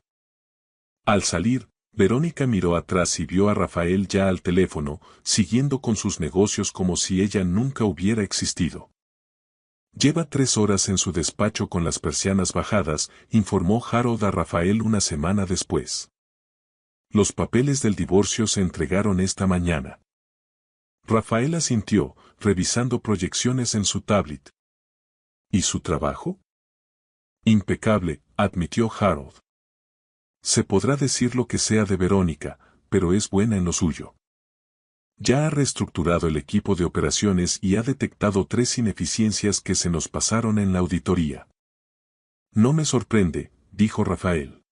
Al salir, Verónica miró atrás y vio a Rafael ya al teléfono, siguiendo con sus negocios como si ella nunca hubiera existido. Lleva 3 horas en su despacho con las persianas bajadas, informó Harold a Rafael una semana después. Los papeles del divorcio se entregaron esta mañana. Rafael asintió, revisando proyecciones en su tablet. ¿Y su trabajo? Impecable, admitió Harold. Se podrá decir lo que sea de Verónica, pero es buena en lo suyo. Ya ha reestructurado el equipo de operaciones y ha detectado 3 ineficiencias que se nos pasaron en la auditoría. No me sorprende, dijo Rafael.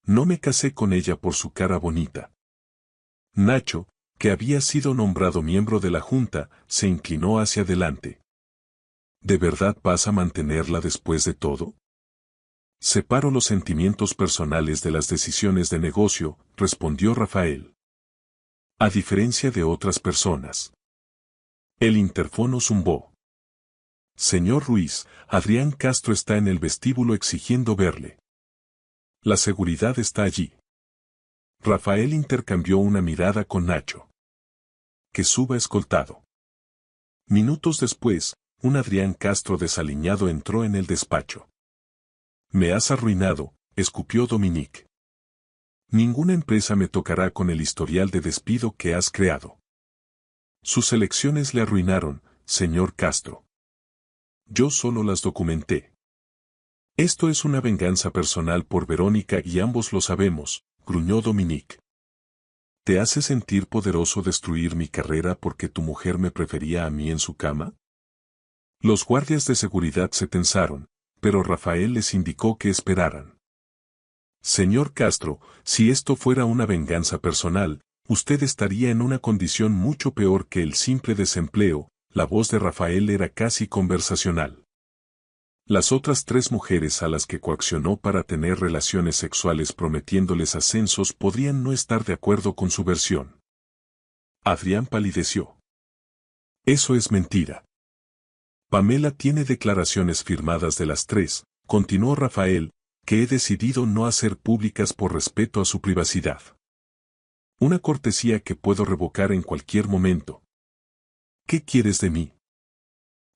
No me casé con ella por su cara bonita. Nacho, que había sido nombrado miembro de la junta, se inclinó hacia adelante. ¿De verdad vas a mantenerla después de todo? Separo los sentimientos personales de las decisiones de negocio, respondió Rafael. A diferencia de otras personas. El interfono zumbó. Señor Ruiz, Adrián Castro está en el vestíbulo exigiendo verle. La seguridad está allí. Rafael intercambió una mirada con Nacho. Que suba escoltado. Minutos después, un Adrián Castro desaliñado entró en el despacho. Me has arruinado, escupió Dominique. Ninguna empresa me tocará con el historial de despido que has creado. Sus elecciones le arruinaron, señor Castro. Yo solo las documenté. Esto es una venganza personal por Verónica y ambos lo sabemos, gruñó Dominique. ¿Te hace sentir poderoso destruir mi carrera porque tu mujer me prefería a mí en su cama? Los guardias de seguridad se tensaron, pero Rafael les indicó que esperaran. Señor Castro, si esto fuera una venganza personal, usted estaría en una condición mucho peor que el simple desempleo. La voz de Rafael era casi conversacional. Las otras 3 mujeres a las que coaccionó para tener relaciones sexuales prometiéndoles ascensos podrían no estar de acuerdo con su versión. Adrián palideció. Eso es mentira. Pamela tiene declaraciones firmadas de las 3, continuó Rafael, que he decidido no hacer públicas por respeto a su privacidad. Una cortesía que puedo revocar en cualquier momento. ¿Qué quieres de mí?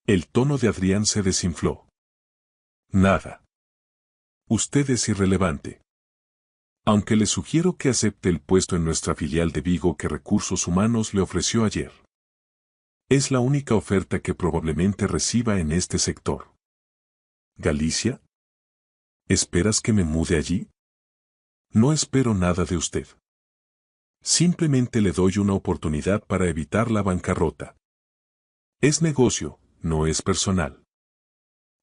El tono de Adrián se desinfló. Nada. Usted es irrelevante. Aunque le sugiero que acepte el puesto en nuestra filial de Vigo que Recursos Humanos le ofreció ayer. Es la única oferta que probablemente reciba en este sector. ¿Galicia? ¿Esperas que me mude allí? No espero nada de usted. Simplemente le doy una oportunidad para evitar la bancarrota. Es negocio, no es personal.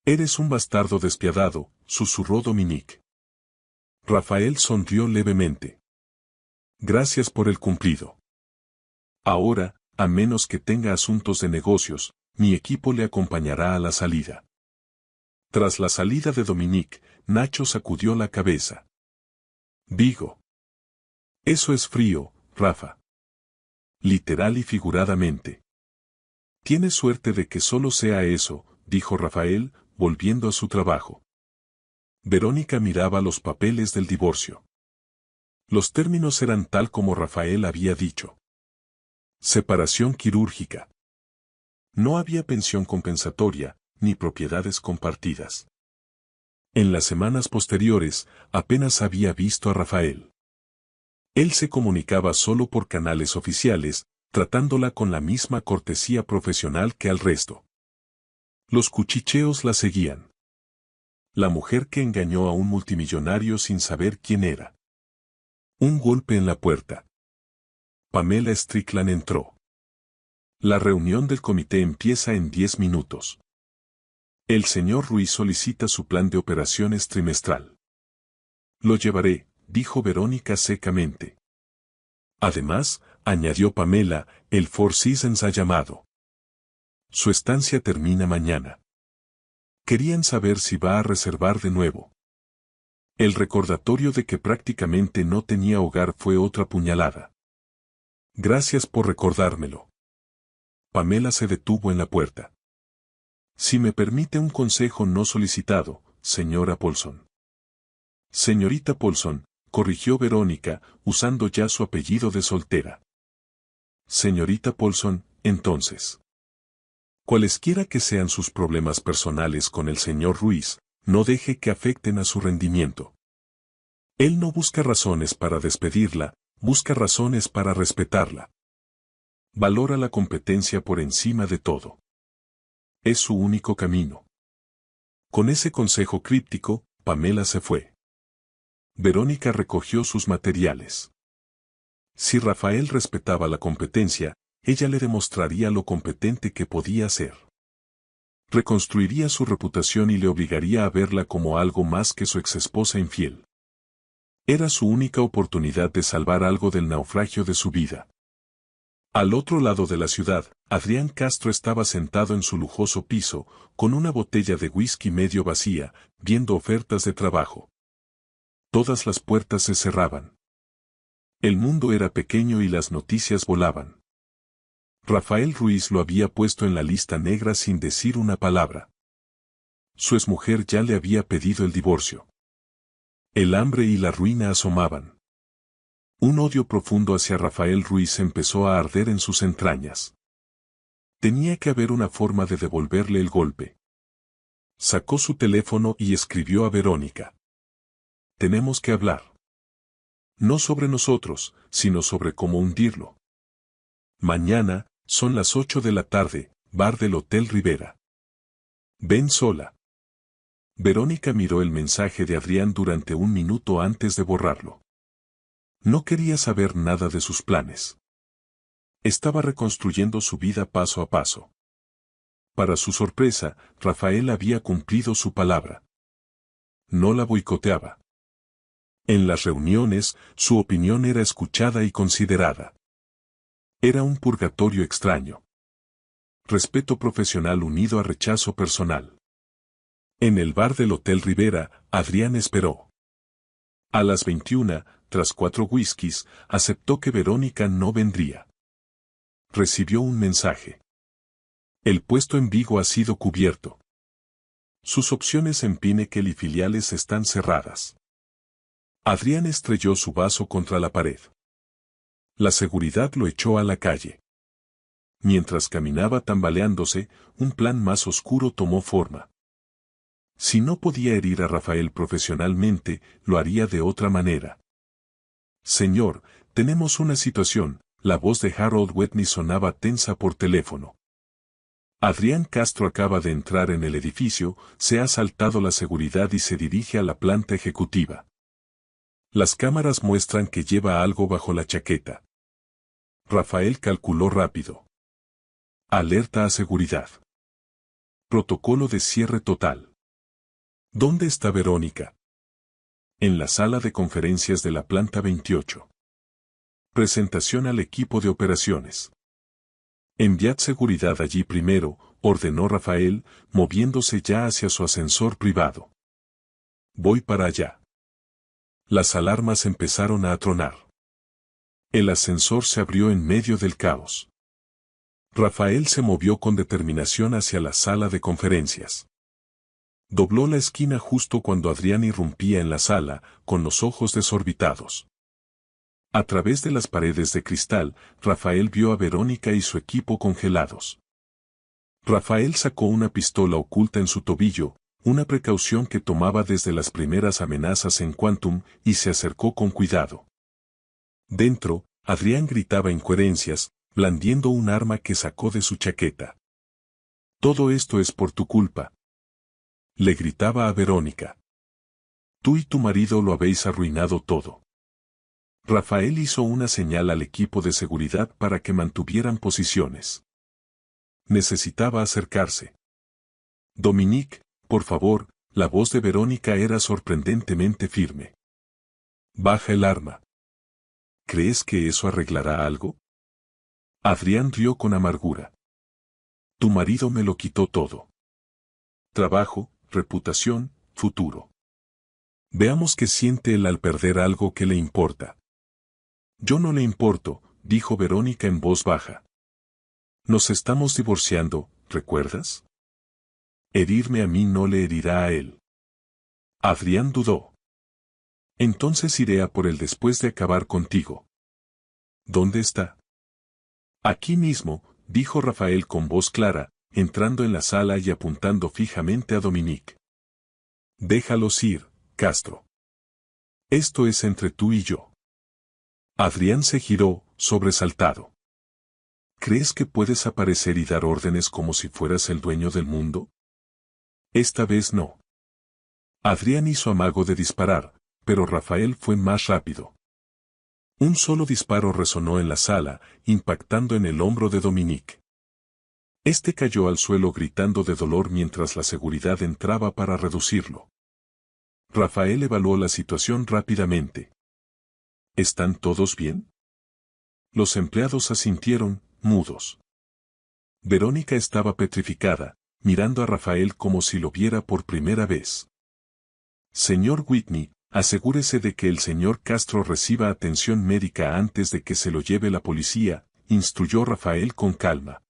Eres un bastardo despiadado, susurró Dominique. Rafael sonrió levemente. Gracias por el cumplido. Ahora, a menos que tenga asuntos de negocios, mi equipo le acompañará a la salida. Tras la salida de Dominique, Nacho sacudió la cabeza. Vigo. Eso es frío, Rafa. Literal y figuradamente. Tienes suerte de que solo sea eso, dijo Rafael, volviendo a su trabajo. Verónica miraba los papeles del divorcio. Los términos eran tal como Rafael había dicho. Separación quirúrgica. No había pensión compensatoria, ni propiedades compartidas. En las semanas posteriores, apenas había visto a Rafael. Él se comunicaba solo por canales oficiales, tratándola con la misma cortesía profesional que al resto. Los cuchicheos la seguían. La mujer que engañó a un multimillonario sin saber quién era. Un golpe en la puerta. Pamela Strickland entró. La reunión del comité empieza en 10 minutos. El señor Ruiz solicita su plan de operaciones trimestral. Lo llevaré, dijo Verónica secamente. Además, añadió Pamela, el Four Seasons ha llamado. Su estancia termina mañana. Querían saber si va a reservar de nuevo. El recordatorio de que prácticamente no tenía hogar fue otra puñalada. Gracias por recordármelo. Pamela se detuvo en la puerta. Si me permite un consejo no solicitado, señora Paulson. Señorita Paulson, corrigió Verónica, usando ya su apellido de soltera. Señorita Paulson, entonces. Cualesquiera que sean sus problemas personales con el señor Ruiz, no deje que afecten a su rendimiento. Él no busca razones para despedirla, busca razones para respetarla. Valora la competencia por encima de todo. Es su único camino. Con ese consejo críptico, Pamela se fue. Verónica recogió sus materiales. Si Rafael respetaba la competencia, ella le demostraría lo competente que podía ser. Reconstruiría su reputación y le obligaría a verla como algo más que su exesposa infiel. Era su única oportunidad de salvar algo del naufragio de su vida. Al otro lado de la ciudad, Adrián Castro estaba sentado en su lujoso piso, con una botella de whisky medio vacía, viendo ofertas de trabajo. Todas las puertas se cerraban. El mundo era pequeño y las noticias volaban. Rafael Ruiz lo había puesto en la lista negra sin decir una palabra. Su exmujer ya le había pedido el divorcio. El hambre y la ruina asomaban. Un odio profundo hacia Rafael Ruiz empezó a arder en sus entrañas. Tenía que haber una forma de devolverle el golpe. Sacó su teléfono y escribió a Verónica. Tenemos que hablar. No sobre nosotros, sino sobre cómo hundirlo. Mañana, son las 8 de la tarde, bar del Hotel Rivera. Ven sola. Verónica miró el mensaje de Adrián durante un minuto antes de borrarlo. No quería saber nada de sus planes. Estaba reconstruyendo su vida paso a paso. Para su sorpresa, Rafael había cumplido su palabra. No la boicoteaba. En las reuniones, su opinión era escuchada y considerada. Era un purgatorio extraño. Respeto profesional unido a rechazo personal. En el bar del Hotel Rivera, Adrián esperó. A las 21, tras 4 whiskies, aceptó que Verónica no vendría. Recibió un mensaje. El puesto en Vigo ha sido cubierto. Sus opciones en Pinnacle y filiales están cerradas. Adrián estrelló su vaso contra la pared. La seguridad lo echó a la calle. Mientras caminaba tambaleándose, un plan más oscuro tomó forma. Si no podía herir a Rafael profesionalmente, lo haría de otra manera. Señor, tenemos una situación. La voz de Harold Whitney sonaba tensa por teléfono. Adrián Castro acaba de entrar en el edificio, se ha saltado la seguridad y se dirige a la planta ejecutiva. Las cámaras muestran que lleva algo bajo la chaqueta. Rafael calculó rápido. Alerta a seguridad. Protocolo de cierre total. ¿Dónde está Verónica? En la sala de conferencias de la planta 28. Presentación al equipo de operaciones. Enviad seguridad allí primero, ordenó Rafael, moviéndose ya hacia su ascensor privado. Voy para allá. Las alarmas empezaron a tronar. El ascensor se abrió en medio del caos. Rafael se movió con determinación hacia la sala de conferencias. Dobló la esquina justo cuando Adrián irrumpía en la sala, con los ojos desorbitados. A través de las paredes de cristal, Rafael vio a Verónica y su equipo congelados. Rafael sacó una pistola oculta en su tobillo, una precaución que tomaba desde las primeras amenazas en Quantum, y se acercó con cuidado. Dentro, Adrián gritaba incoherencias, blandiendo un arma que sacó de su chaqueta. Todo esto es por tu culpa. Le gritaba a Verónica. Tú y tu marido lo habéis arruinado todo. Rafael hizo una señal al equipo de seguridad para que mantuvieran posiciones. Necesitaba acercarse. Dominique, por favor, la voz de Verónica era sorprendentemente firme. Baja el arma. ¿Crees que eso arreglará algo? Adrián rió con amargura. Tu marido me lo quitó todo. Trabajo, reputación, futuro. Veamos qué siente él al perder algo que le importa. Yo no le importo, dijo Verónica en voz baja. Nos estamos divorciando, ¿recuerdas? Herirme a mí no le herirá a él. Adrián dudó. Entonces iré a por él después de acabar contigo. ¿Dónde está? Aquí mismo, dijo Rafael con voz clara, entrando en la sala y apuntando fijamente a Dominique. Déjalos ir, Castro. Esto es entre tú y yo. Adrián se giró, sobresaltado. ¿Crees que puedes aparecer y dar órdenes como si fueras el dueño del mundo? Esta vez no. Adrián hizo amago de disparar, pero Rafael fue más rápido. Un solo disparo resonó en la sala, impactando en el hombro de Dominique. Este cayó al suelo gritando de dolor mientras la seguridad entraba para reducirlo. Rafael evaluó la situación rápidamente. ¿Están todos bien? Los empleados asintieron, mudos. Verónica estaba petrificada, mirando a Rafael como si lo viera por primera vez. Señor Whitney, asegúrese de que el señor Castro reciba atención médica antes de que se lo lleve la policía, instruyó Rafael con calma.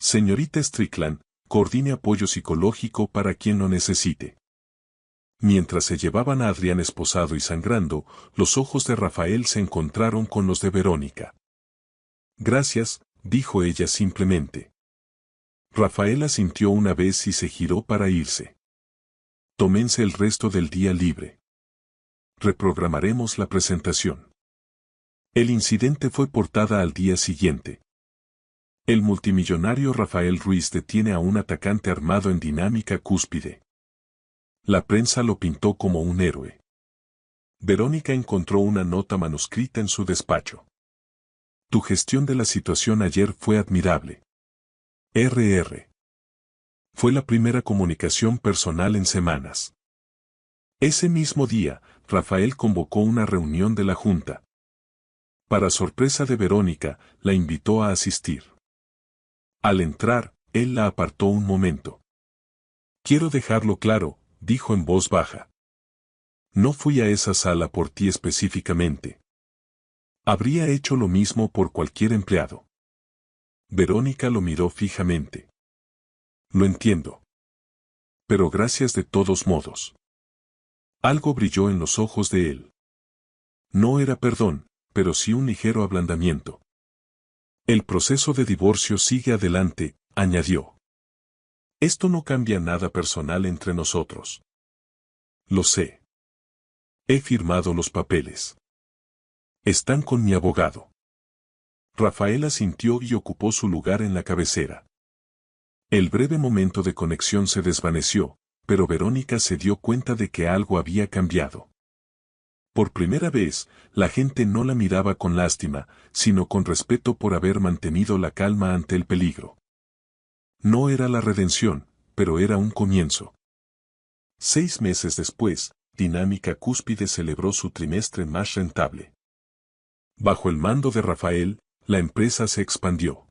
Señorita Strickland, coordine apoyo psicológico para quien lo necesite. Mientras se llevaban a Adrián esposado y sangrando, los ojos de Rafael se encontraron con los de Verónica. Gracias, dijo ella simplemente. Rafael asintió una vez y se giró para irse. Tómense el resto del día libre. Reprogramaremos la presentación. El incidente fue portada al día siguiente. El multimillonario Rafael Ruiz detiene a un atacante armado en Dinámica Cúspide. La prensa lo pintó como un héroe. Verónica encontró una nota manuscrita en su despacho. Tu gestión de la situación ayer fue admirable. RR. Fue la primera comunicación personal en semanas. Ese mismo día, Rafael convocó una reunión de la Junta. Para sorpresa de Verónica, la invitó a asistir. Al entrar, él la apartó un momento. Quiero dejarlo claro, dijo en voz baja. No fui a esa sala por ti específicamente. Habría hecho lo mismo por cualquier empleado. Verónica lo miró fijamente. Lo entiendo. Pero gracias de todos modos. Algo brilló en los ojos de él. No era perdón, pero sí un ligero ablandamiento. El proceso de divorcio sigue adelante, añadió. Esto no cambia nada personal entre nosotros. Lo sé. He firmado los papeles. Están con mi abogado. Rafael asintió y ocupó su lugar en la cabecera. El breve momento de conexión se desvaneció, pero Verónica se dio cuenta de que algo había cambiado. Por primera vez, la gente no la miraba con lástima, sino con respeto por haber mantenido la calma ante el peligro. No era la redención, pero era un comienzo. 6 meses después, Dinámica Cúspide celebró su trimestre más rentable. Bajo el mando de Rafael, la empresa se expandió.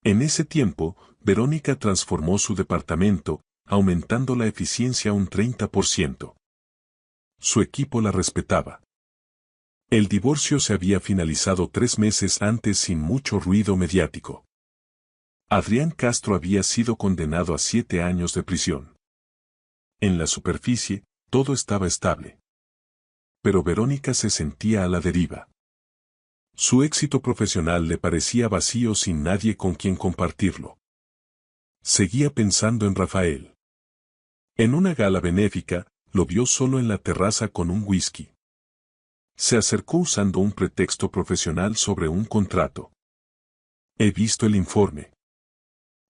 En ese tiempo, Verónica transformó su departamento, aumentando la eficiencia un 30%. Su equipo la respetaba. El divorcio se había finalizado 3 meses antes sin mucho ruido mediático. Adrián Castro había sido condenado a 7 años de prisión. En la superficie, todo estaba estable. Pero Verónica se sentía a la deriva. Su éxito profesional le parecía vacío sin nadie con quien compartirlo. Seguía pensando en Rafael. En una gala benéfica, lo vio solo en la terraza con un whisky. Se acercó usando un pretexto profesional sobre un contrato. He visto el informe.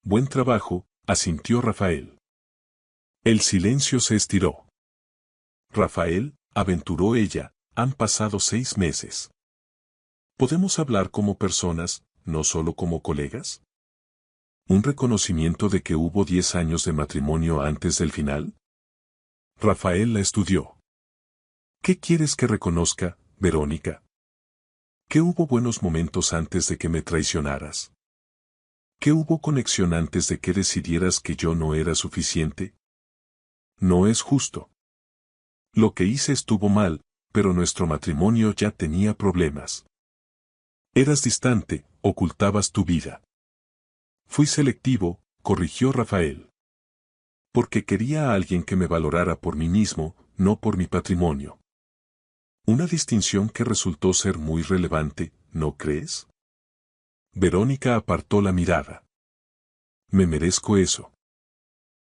Buen trabajo, asintió Rafael. El silencio se estiró. Rafael, aventuró ella, han pasado 6 meses. ¿Podemos hablar como personas, no solo como colegas? ¿Un reconocimiento de que hubo 10 años de matrimonio antes del final? Rafael la estudió. ¿Qué quieres que reconozca, Verónica? ¿Que hubo buenos momentos antes de que me traicionaras? ¿Que hubo conexión antes de que decidieras que yo no era suficiente? No es justo. Lo que hice estuvo mal, pero nuestro matrimonio ya tenía problemas. Eras distante, ocultabas tu vida. Fui selectivo, corrigió Rafael. Porque quería a alguien que me valorara por mí mismo, no por mi patrimonio. Una distinción que resultó ser muy relevante, ¿no crees? Verónica apartó la mirada. Me merezco eso.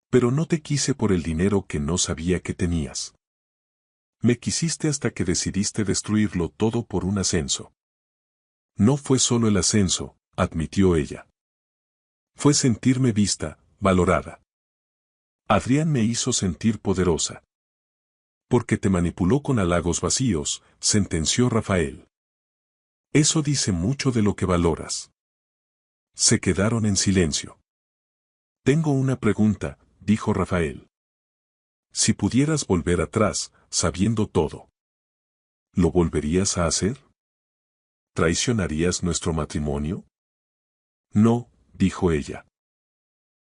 Pero no te quise por el dinero que no sabía que tenías. Me quisiste hasta que decidiste destruirlo todo por un ascenso. No fue solo el ascenso, admitió ella. Fue sentirme vista, valorada. Adrián me hizo sentir poderosa. Porque te manipuló con halagos vacíos, sentenció Rafael. Eso dice mucho de lo que valoras. Se quedaron en silencio. Tengo una pregunta, dijo Rafael. Si pudieras volver atrás, sabiendo todo, ¿lo volverías a hacer? ¿Traicionarías nuestro matrimonio? No, dijo ella.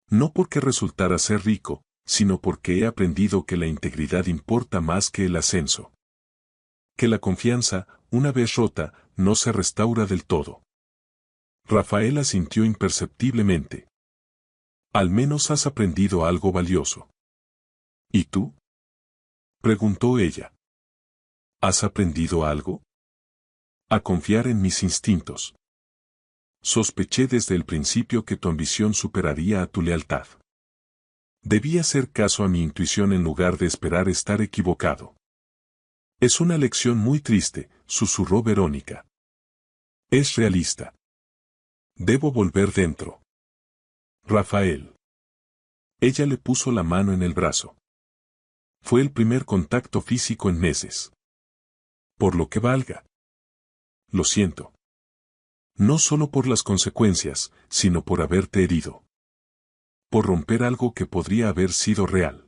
No porque resultara ser rico, sino porque he aprendido que la integridad importa más que el ascenso. Que la confianza, una vez rota, no se restaura del todo. Rafael asintió imperceptiblemente. Al menos has aprendido algo valioso. ¿Y tú? Preguntó ella. ¿Has aprendido algo? A confiar en mis instintos. Sospeché desde el principio que tu ambición superaría a tu lealtad. Debí hacer caso a mi intuición en lugar de esperar estar equivocado. Es una lección muy triste, susurró Verónica. Es realista. Debo volver dentro. Rafael. Ella le puso la mano en el brazo. Fue el primer contacto físico en meses. Por lo que valga. Lo siento. No solo por las consecuencias, sino por haberte herido. Por romper algo que podría haber sido real.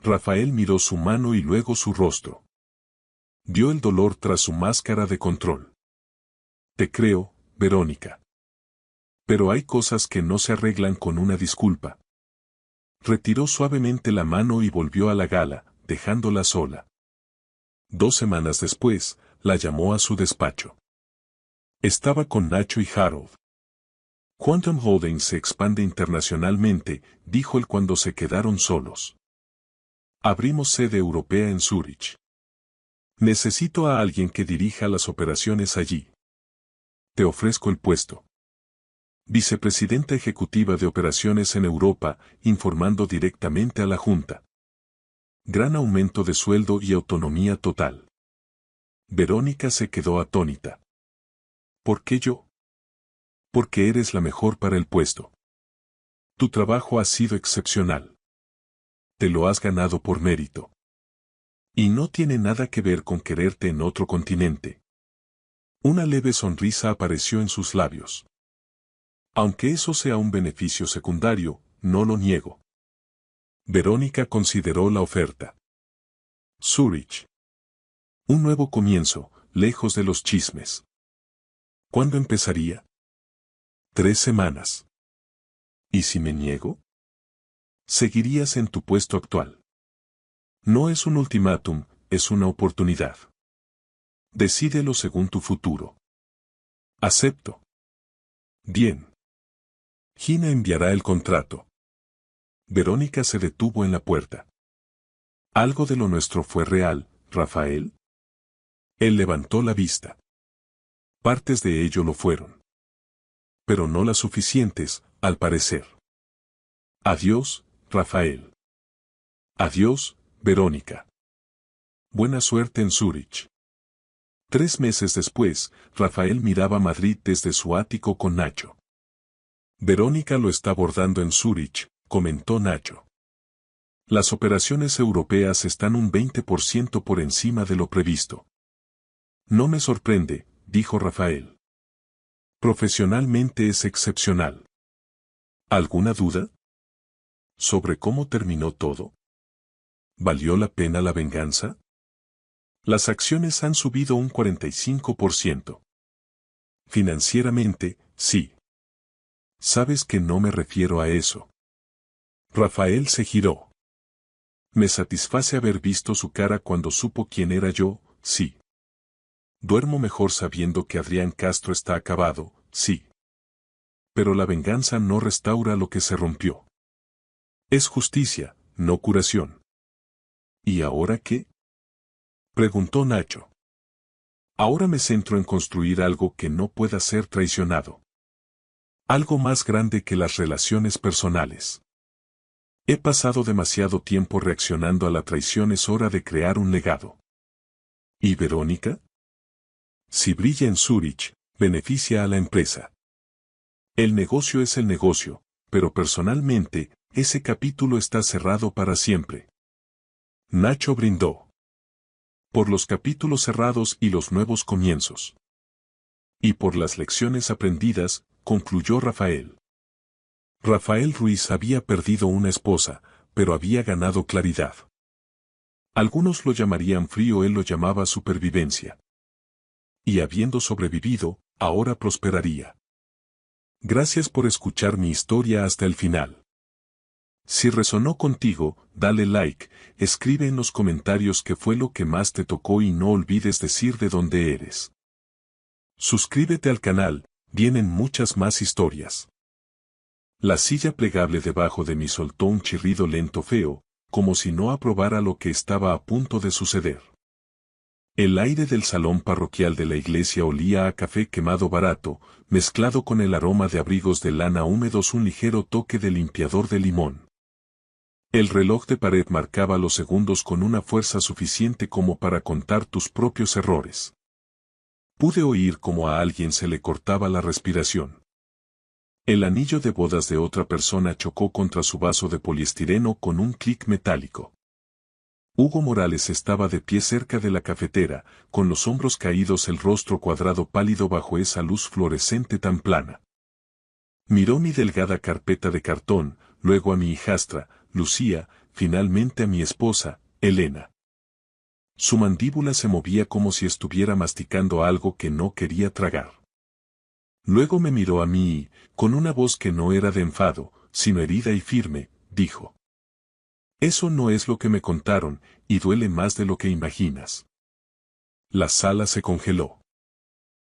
Rafael miró su mano y luego su rostro. Vio el dolor tras su máscara de control. Te creo, Verónica. Pero hay cosas que no se arreglan con una disculpa. Retiró suavemente la mano y volvió a la gala, dejándola sola. 2 semanas después, la llamó a su despacho. Estaba con Nacho y Harold. Quantum Holdings se expande internacionalmente, dijo él cuando se quedaron solos. Abrimos sede europea en Zúrich. Necesito a alguien que dirija las operaciones allí. Te ofrezco el puesto. Vicepresidenta ejecutiva de operaciones en Europa, informando directamente a la Junta. Gran aumento de sueldo y autonomía total. Verónica se quedó atónita. ¿Por qué yo? Porque eres la mejor para el puesto. Tu trabajo ha sido excepcional. Te lo has ganado por mérito. Y no tiene nada que ver con quererte en otro continente. Una leve sonrisa apareció en sus labios. Aunque eso sea un beneficio secundario, no lo niego. Verónica consideró la oferta. Zúrich. Un nuevo comienzo, lejos de los chismes. ¿Cuándo empezaría? 3 semanas. ¿Y si me niego? Seguirías en tu puesto actual. No es un ultimátum, es una oportunidad. Decídelo según tu futuro. Acepto. Bien. Gina enviará el contrato. Verónica se detuvo en la puerta. ¿Algo de lo nuestro fue real, Rafael? Él levantó la vista. Partes de ello lo fueron. Pero no las suficientes, al parecer. Adiós, Rafael. Adiós, Verónica. Buena suerte en Zúrich. 3 meses después, Rafael miraba Madrid desde su ático con Nacho. Verónica lo está abordando en Zúrich, comentó Nacho. Las operaciones europeas están un 20% por encima de lo previsto. No me sorprende, dijo Rafael. Profesionalmente es excepcional. ¿Alguna duda? ¿Sobre cómo terminó todo? ¿Valió la pena la venganza? Las acciones han subido un 45%. Financieramente, sí. Sabes que no me refiero a eso. Rafael se giró. Me satisface haber visto su cara cuando supo quién era yo, sí. Duermo mejor sabiendo que Adrián Castro está acabado, sí. pero la venganza no restaura lo que se rompió. Es justicia, no curación. ¿Y ahora qué? Preguntó Nacho. Ahora me centro en construir algo que no pueda ser traicionado. Algo más grande que las relaciones personales. He pasado demasiado tiempo reaccionando a la traición, es hora de crear un legado. ¿Y Verónica? Si brilla en Zúrich, beneficia a la empresa. El negocio es el negocio, pero personalmente, ese capítulo está cerrado para siempre. Nacho brindó. Por los capítulos cerrados y los nuevos comienzos. Y por las lecciones aprendidas, concluyó Rafael. Rafael Ruiz había perdido una esposa, pero había ganado claridad. Algunos lo llamarían frío, él lo llamaba supervivencia. Y habiendo sobrevivido, ahora prosperaría. Gracias por escuchar mi historia hasta el final. Si resonó contigo, dale like, escribe en los comentarios qué fue lo que más te tocó y no olvides decir de dónde eres. Suscríbete al canal, vienen muchas más historias. La silla plegable debajo de mí soltó un chirrido lento feo, como si no aprobara lo que estaba a punto de suceder. El aire del salón parroquial de la iglesia olía a café quemado barato, mezclado con el aroma de abrigos de lana húmedos, un ligero toque de limpiador de limón. El reloj de pared marcaba los segundos con una fuerza suficiente como para contar tus propios errores. Pude oír cómo a alguien se le cortaba la respiración. El anillo de bodas de otra persona chocó contra su vaso de poliestireno con un clic metálico. Hugo Morales estaba de pie cerca de la cafetera, con los hombros caídos, el rostro cuadrado pálido bajo esa luz fluorescente tan plana. Miró mi delgada carpeta de cartón, luego a mi hijastra, Lucía, finalmente a mi esposa, Elena. Su mandíbula se movía como si estuviera masticando algo que no quería tragar. Luego me miró a mí y, con una voz que no era de enfado, sino herida y firme, dijo: Eso no es lo que me contaron, y duele más de lo que imaginas. La sala se congeló.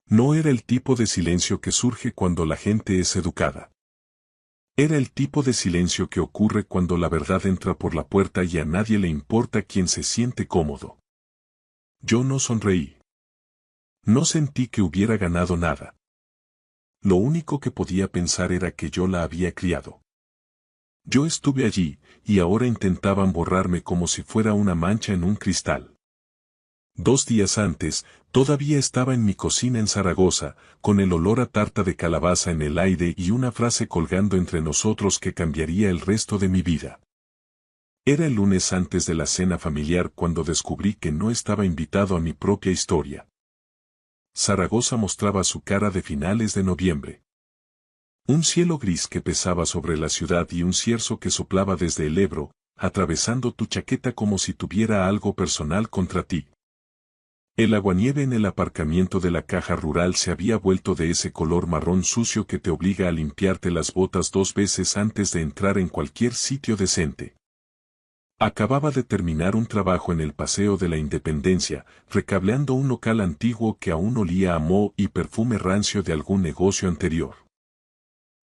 No era el tipo de silencio que surge cuando la gente es educada. Era el tipo de silencio que ocurre cuando la verdad entra por la puerta y a nadie le importa quién se siente cómodo. Yo no sonreí. No sentí que hubiera ganado nada. Lo único que podía pensar era que yo la había criado. Yo estuve allí, y ahora intentaban borrarme como si fuera una mancha en un cristal. 2 días antes, todavía estaba en mi cocina en Zaragoza, con el olor a tarta de calabaza en el aire y una frase colgando entre nosotros que cambiaría el resto de mi vida. Era el lunes antes de la cena familiar cuando descubrí que no estaba invitado a mi propia historia. Zaragoza mostraba su cara de finales de noviembre. Un cielo gris que pesaba sobre la ciudad y un cierzo que soplaba desde el Ebro, atravesando tu chaqueta como si tuviera algo personal contra ti. El aguanieve en el aparcamiento de la caja rural se había vuelto de ese color marrón sucio que te obliga a limpiarte las botas 2 veces antes de entrar en cualquier sitio decente. Acababa de terminar un trabajo en el Paseo de la Independencia, recableando un local antiguo que aún olía a moho y perfume rancio de algún negocio anterior.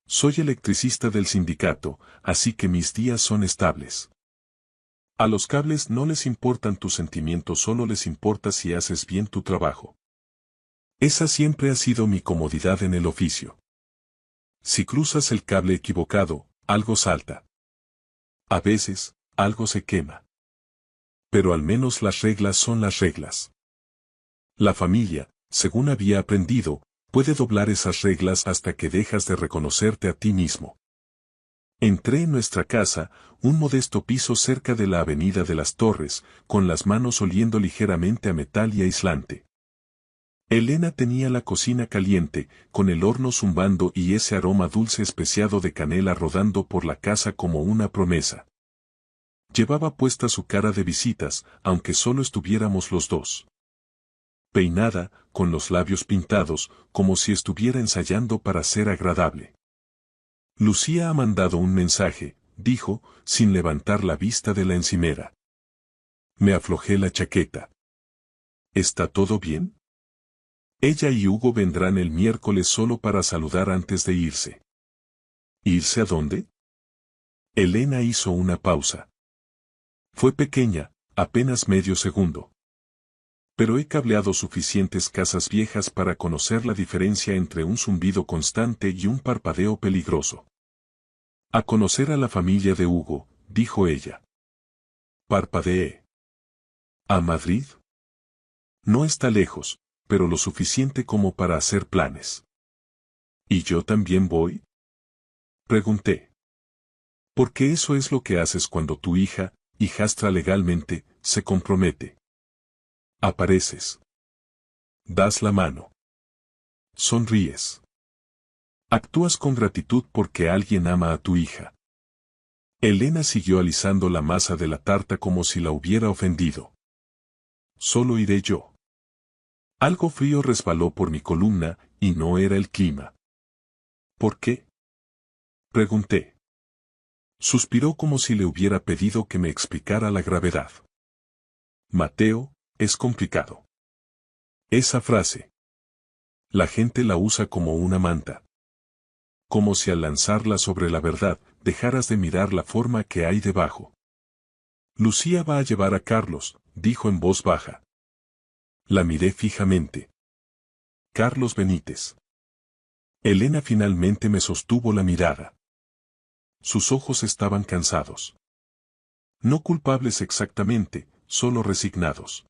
Soy electricista del sindicato, así que mis días son estables. A los cables no les importan tus sentimientos, solo les importa si haces bien tu trabajo. Esa siempre ha sido mi comodidad en el oficio. Si cruzas el cable equivocado, algo salta. A veces, algo se quema. Pero al menos las reglas son las reglas. La familia, según había aprendido, puede doblar esas reglas hasta que dejas de reconocerte a ti mismo. Entré en nuestra casa, un modesto piso cerca de la Avenida de las Torres, con las manos oliendo ligeramente a metal y aislante. Elena tenía la cocina caliente, con el horno zumbando y ese aroma dulce especiado de canela rodando por la casa como una promesa. Llevaba puesta su cara de visitas, aunque solo estuviéramos los dos. Peinada, con los labios pintados, como si estuviera ensayando para ser agradable. Lucía ha mandado un mensaje, dijo, sin levantar la vista de la encimera. Me aflojé la chaqueta. ¿Está todo bien? Ella y Hugo vendrán el miércoles solo para saludar antes de irse. ¿Irse a dónde? Elena hizo una pausa. Fue pequeña, apenas medio segundo. Pero he cableado suficientes casas viejas para conocer la diferencia entre un zumbido constante y un parpadeo peligroso. A conocer a la familia de Hugo, dijo ella. Parpadeé. ¿A Madrid? No está lejos, pero lo suficiente como para hacer planes. ¿Y yo también voy? Pregunté. Porque eso es lo que haces cuando tu hijastra legalmente, se compromete. Apareces. Das la mano. Sonríes. Actúas con gratitud porque alguien ama a tu hija. Elena siguió alisando la masa de la tarta como si la hubiera ofendido. Solo iré yo. Algo frío resbaló por mi columna, y no era el clima. ¿Por qué? Pregunté. Suspiró como si le hubiera pedido que me explicara la gravedad. Mateo, es complicado. Esa frase. La gente la usa como una manta. Como si al lanzarla sobre la verdad, dejaras de mirar la forma que hay debajo. Lucía va a llevar a Carlos, dijo en voz baja. La miré fijamente. Carlos Benítez. Elena finalmente me sostuvo la mirada. Sus ojos estaban cansados. No culpables exactamente, solo resignados.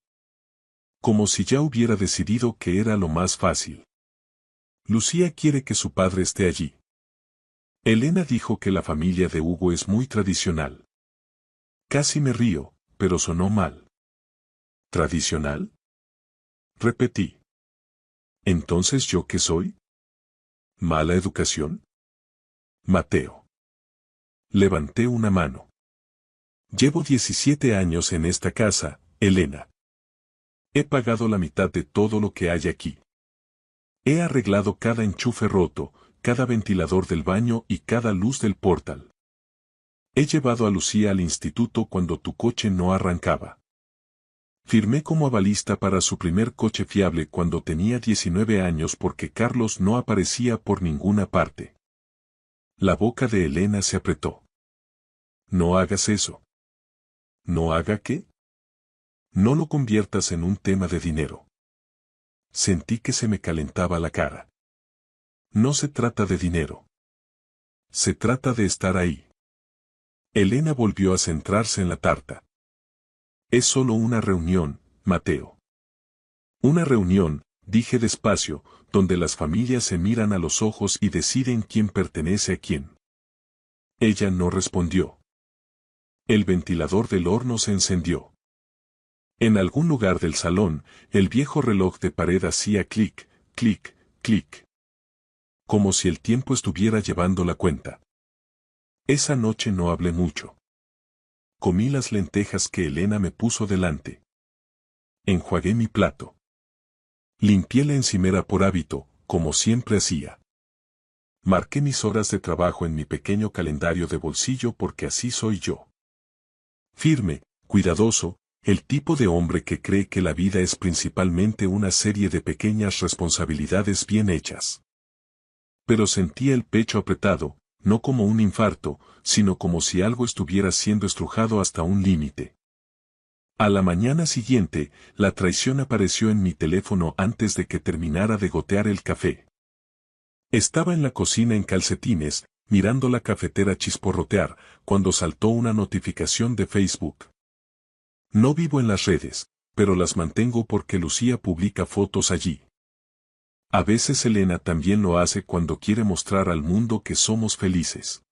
Como si ya hubiera decidido que era lo más fácil. Lucía quiere que su padre esté allí. Elena dijo que la familia de Hugo es muy tradicional. Casi me río, pero sonó mal. ¿Tradicional? Repetí. ¿Entonces yo qué soy? ¿Mala educación? Mateo. Levanté una mano. Llevo 17 años en esta casa, Elena. He pagado la mitad de todo lo que hay aquí. He arreglado cada enchufe roto, cada ventilador del baño y cada luz del portal. He llevado a Lucía al instituto cuando tu coche no arrancaba. Firmé como avalista para su primer coche fiable cuando tenía 19 años porque Carlos no aparecía por ninguna parte. La boca de Elena se apretó. No hagas eso. ¿No haga qué? No lo conviertas en un tema de dinero. Sentí que se me calentaba la cara. No se trata de dinero. Se trata de estar ahí. Elena volvió a centrarse en la tarta. Es solo una reunión, Mateo. Una reunión, dije despacio, donde las familias se miran a los ojos y deciden quién pertenece a quién. Ella no respondió. El ventilador del horno se encendió. En algún lugar del salón, el viejo reloj de pared hacía clic, clic, clic. Como si el tiempo estuviera llevando la cuenta. Esa noche no hablé mucho. Comí las lentejas que Elena me puso delante. Enjuagué mi plato. Limpié la encimera por hábito, como siempre hacía. Marqué mis horas de trabajo en mi pequeño calendario de bolsillo porque así soy yo. Firme, cuidadoso, el tipo de hombre que cree que la vida es principalmente una serie de pequeñas responsabilidades bien hechas. Pero sentía el pecho apretado, no como un infarto, sino como si algo estuviera siendo estrujado hasta un límite. A la mañana siguiente, la traición apareció en mi teléfono antes de que terminara de gotear el café. Estaba en la cocina en calcetines, mirando la cafetera chisporrotear, cuando saltó una notificación de Facebook. No vivo en las redes, pero las mantengo porque Lucía publica fotos allí. A veces Elena también lo hace cuando quiere mostrar al mundo que somos felices.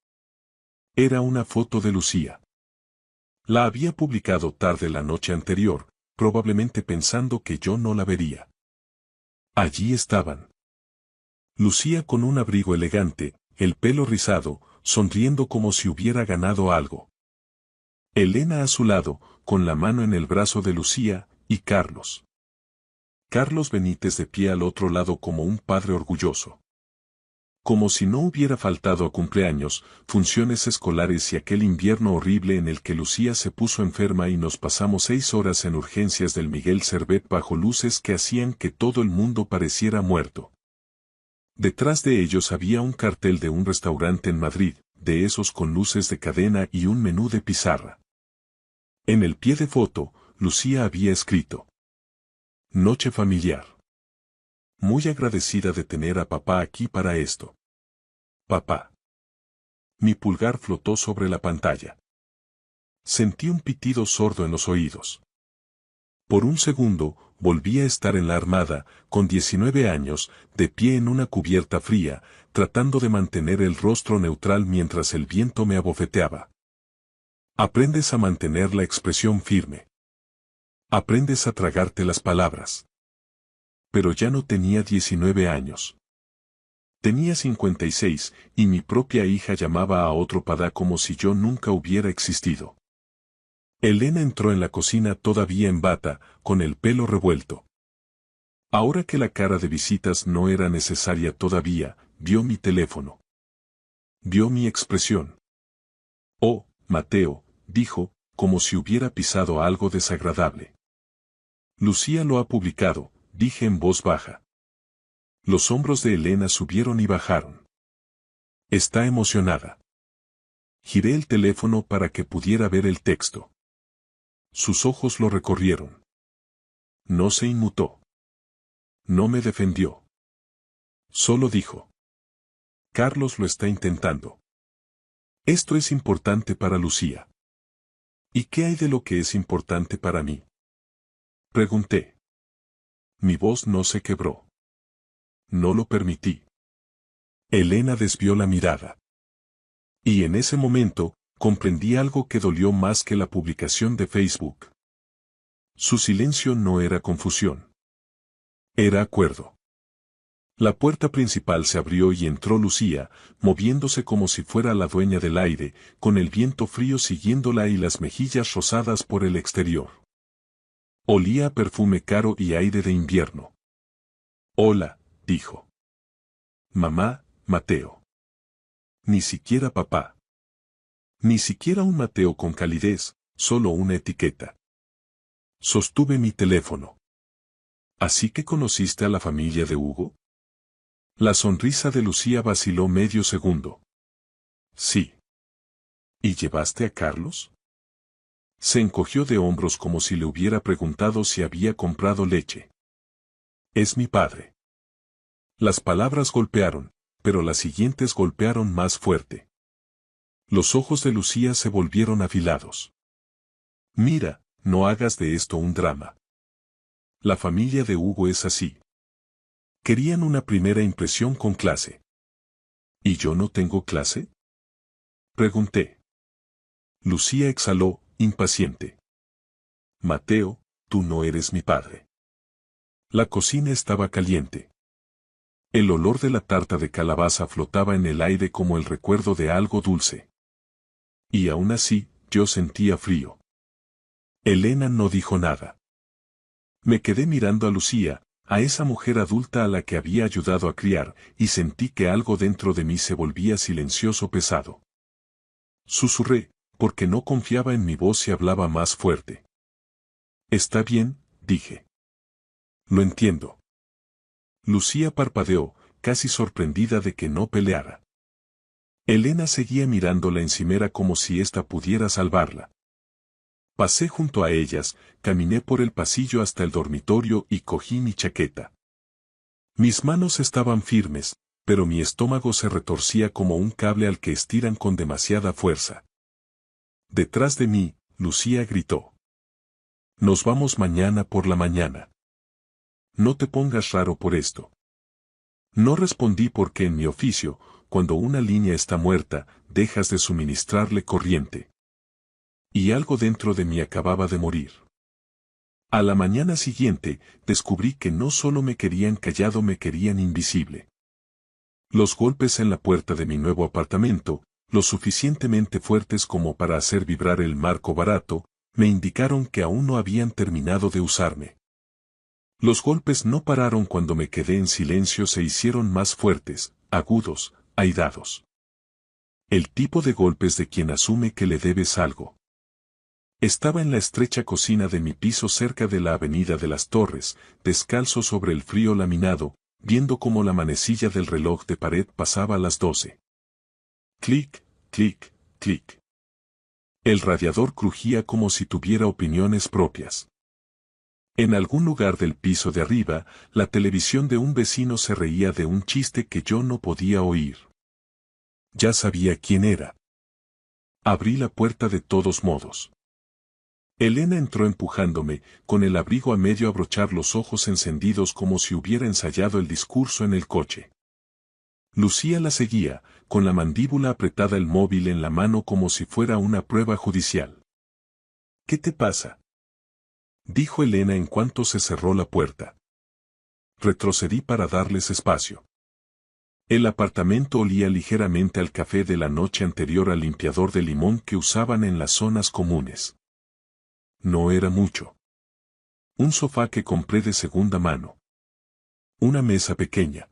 Era una foto de Lucía. La había publicado tarde la noche anterior, probablemente pensando que yo no la vería. Allí estaban. Lucía con un abrigo elegante, el pelo rizado, sonriendo como si hubiera ganado algo. Elena a su lado, con la mano en el brazo de Lucía, y Carlos. Carlos Benítez de pie al otro lado como un padre orgulloso. Como si no hubiera faltado a cumpleaños, funciones escolares y aquel invierno horrible en el que Lucía se puso enferma y nos pasamos 6 horas en urgencias del Miguel Servet bajo luces que hacían que todo el mundo pareciera muerto. Detrás de ellos había un cartel de un restaurante en Madrid, de esos con luces de cadena y un menú de pizarra. En el pie de foto, Lucía había escrito: Noche familiar. Muy agradecida de tener a papá aquí para esto. Papá. Mi pulgar flotó sobre la pantalla. Sentí un pitido sordo en los oídos. Por un segundo, volví a estar en la Armada, con 19 años, de pie en una cubierta fría, tratando de mantener el rostro neutral mientras el viento me abofeteaba. Aprendes a mantener la expresión firme. Aprendes a tragarte las palabras. Pero ya no tenía 19 años. Tenía 56, y mi propia hija llamaba a otro padá como si yo nunca hubiera existido. Elena entró en la cocina todavía en bata, con el pelo revuelto. Ahora que la cara de visitas no era necesaria todavía, vio mi teléfono. Vio mi expresión. Oh, Mateo, dijo, como si hubiera pisado algo desagradable. Lucía lo ha publicado, dije en voz baja. Los hombros de Elena subieron y bajaron. Está emocionada. Giré el teléfono para que pudiera ver el texto. Sus ojos lo recorrieron. No se inmutó. No me defendió. Solo dijo: Carlos lo está intentando. Esto es importante para Lucía. ¿Y qué hay de lo que es importante para mí? Pregunté. Mi voz no se quebró. No lo permití. Elena desvió la mirada. Y en ese momento, comprendí algo que dolió más que la publicación de Facebook. Su silencio no era confusión. Era acuerdo. La puerta principal se abrió y entró Lucía, moviéndose como si fuera la dueña del aire, con el viento frío siguiéndola y las mejillas rosadas por el exterior. Olía a perfume caro y aire de invierno. Hola, dijo. Mamá, Mateo. Ni siquiera papá. Ni siquiera un Mateo con calidez, solo una etiqueta. Sostuve mi teléfono. ¿Así que conociste a la familia de Hugo? La sonrisa de Lucía vaciló medio segundo. Sí. ¿Y llevaste a Carlos? Se encogió de hombros como si le hubiera preguntado si había comprado leche. Es mi padre. Las palabras golpearon, pero las siguientes golpearon más fuerte. Los ojos de Lucía se volvieron afilados. Mira, no hagas de esto un drama. La familia de Hugo es así. Querían una primera impresión con clase. ¿Y yo no tengo clase? Pregunté. Lucía exhaló, impaciente. Mateo, tú no eres mi padre. La cocina estaba caliente. El olor de la tarta de calabaza flotaba en el aire como el recuerdo de algo dulce. Y aún así, yo sentía frío. Elena no dijo nada. Me quedé mirando a Lucía, a esa mujer adulta a la que había ayudado a criar, y sentí que algo dentro de mí se volvía silencioso pesado. Susurré, porque no confiaba en mi voz y hablaba más fuerte. Está bien, dije. Lo entiendo. Lucía parpadeó, casi sorprendida de que no peleara. Elena seguía mirando la encimera como si ésta pudiera salvarla. Pasé junto a ellas, caminé por el pasillo hasta el dormitorio y cogí mi chaqueta. Mis manos estaban firmes, pero mi estómago se retorcía como un cable al que estiran con demasiada fuerza. Detrás de mí, Lucía gritó. Nos vamos mañana por la mañana. No te pongas raro por esto. No respondí porque en mi oficio, cuando una línea está muerta, dejas de suministrarle corriente. Y algo dentro de mí acababa de morir. A la mañana siguiente, descubrí que no solo me querían callado, me querían invisible. Los golpes en la puerta de mi nuevo apartamento, lo suficientemente fuertes como para hacer vibrar el marco barato, me indicaron que aún no habían terminado de usarme. Los golpes no pararon cuando me quedé en silencio, se hicieron más fuertes, agudos, airados. El tipo de golpes de quien asume que le debes algo. Estaba en la estrecha cocina de mi piso cerca de la Avenida de las Torres, descalzo sobre el frío laminado, viendo cómo la manecilla del reloj de pared pasaba las 12. Clic, clic, clic. El radiador crujía como si tuviera opiniones propias. En algún lugar del piso de arriba, la televisión de un vecino se reía de un chiste que yo no podía oír. Ya sabía quién era. Abrí la puerta de todos modos. Elena entró empujándome, con el abrigo a medio abrochar, los ojos encendidos como si hubiera ensayado el discurso en el coche. Lucía la seguía, con la mandíbula apretada, el móvil en la mano como si fuera una prueba judicial. ¿Qué te pasa?, dijo Elena en cuanto se cerró la puerta. Retrocedí para darles espacio. El apartamento olía ligeramente al café de la noche anterior, al limpiador de limón que usaban en las zonas comunes. No era mucho. Un sofá que compré de segunda mano. Una mesa pequeña.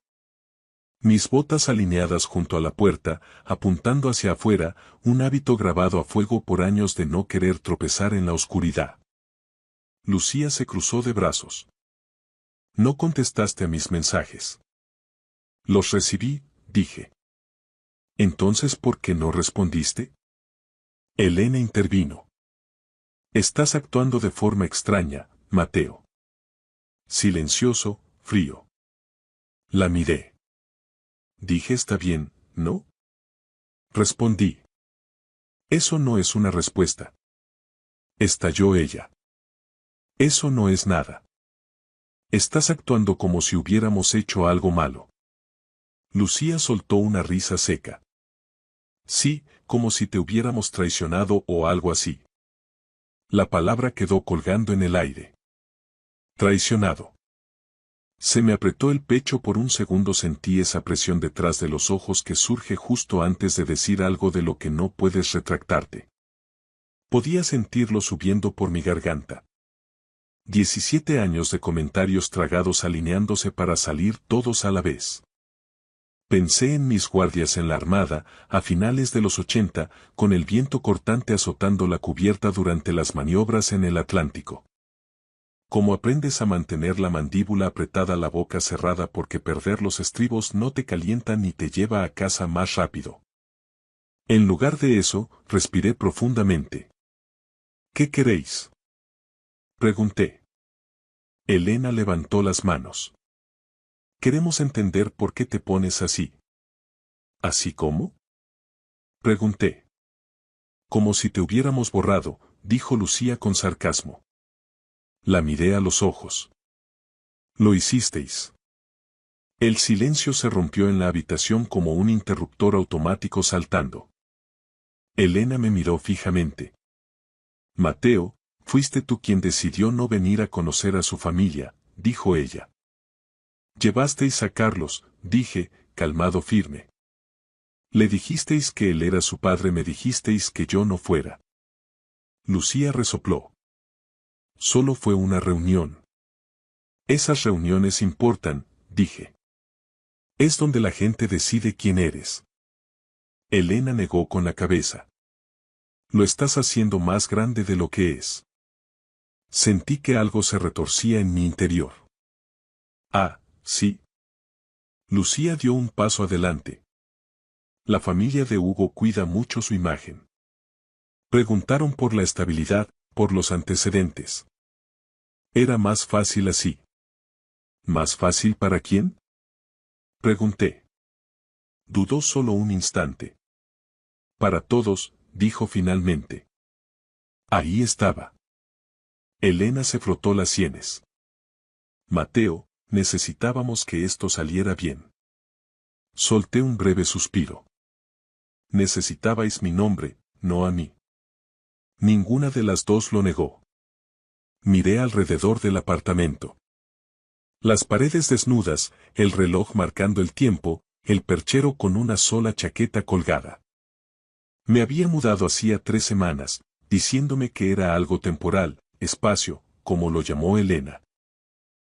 Mis botas alineadas junto a la puerta, apuntando hacia afuera, un hábito grabado a fuego por años de no querer tropezar en la oscuridad. Lucía se cruzó de brazos. No contestaste a mis mensajes. Los recibí, dije. Entonces, ¿por qué no respondiste? Elena intervino. Estás actuando de forma extraña, Mateo. Silencioso, frío. La miré. Dije, está bien, ¿no? Respondí. Eso no es una respuesta. Estalló ella. Eso no es nada. Estás actuando como si hubiéramos hecho algo malo. Lucía soltó una risa seca. Sí, como si te hubiéramos traicionado o algo así. La palabra quedó colgando en el aire. Traicionado. Se me apretó el pecho por un segundo, sentí esa presión detrás de los ojos que surge justo antes de decir algo de lo que no puedes retractarte. Podía sentirlo subiendo por mi garganta. 17 años de comentarios tragados alineándose para salir todos a la vez. Pensé en mis guardias en la Armada, a finales de los 80, con el viento cortante azotando la cubierta durante las maniobras en el Atlántico. ¿Cómo aprendes a mantener la mandíbula apretada, la boca cerrada, porque perder los estribos no te calienta ni te lleva a casa más rápido? En lugar de eso, respiré profundamente. ¿Qué queréis?, pregunté. Elena levantó las manos. Queremos entender por qué te pones así. ¿Así cómo?, pregunté. Como si te hubiéramos borrado, dijo Lucía con sarcasmo. La miré a los ojos. Lo hicisteis. El silencio se rompió en la habitación como un interruptor automático saltando. Elena me miró fijamente. Mateo, fuiste tú quien decidió no venir a conocer a su familia, dijo ella. Llevasteis a Carlos, dije, calmado, firme. Le dijisteis que él era su padre, me dijisteis que yo no fuera. Lucía resopló. Solo fue una reunión. Esas reuniones importan, dije. Es donde la gente decide quién eres. Elena negó con la cabeza. Lo estás haciendo más grande de lo que es. Sentí que algo se retorcía en mi interior. Ah, sí. Lucía dio un paso adelante. La familia de Hugo cuida mucho su imagen. Preguntaron por la estabilidad, por los antecedentes. Era más fácil así. ¿Más fácil para quién?, pregunté. Dudó solo un instante. Para todos, dijo finalmente. Ahí estaba. Elena se frotó las sienes. Mateo, necesitábamos que esto saliera bien. Solté un breve suspiro. Necesitabais mi nombre, no a mí. Ninguna de las dos lo negó. Miré alrededor del apartamento. Las paredes desnudas, el reloj marcando el tiempo, el perchero con una sola chaqueta colgada. Me había mudado hacía 3 semanas, diciéndome que era algo temporal, espacio, como lo llamó Elena.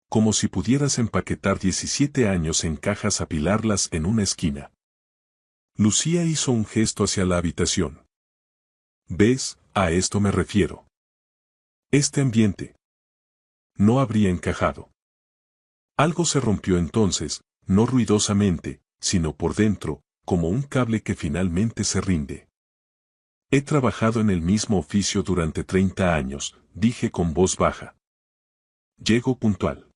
Como si pudieras empaquetar 17 años en cajas, apilarlas en una esquina. Lucía hizo un gesto hacia la habitación. ¿Ves? A esto me refiero. Este ambiente no habría encajado. Algo se rompió entonces, no ruidosamente, sino por dentro, como un cable que finalmente se rinde. He trabajado en el mismo oficio durante 30 años, dije con voz baja. Llego puntual.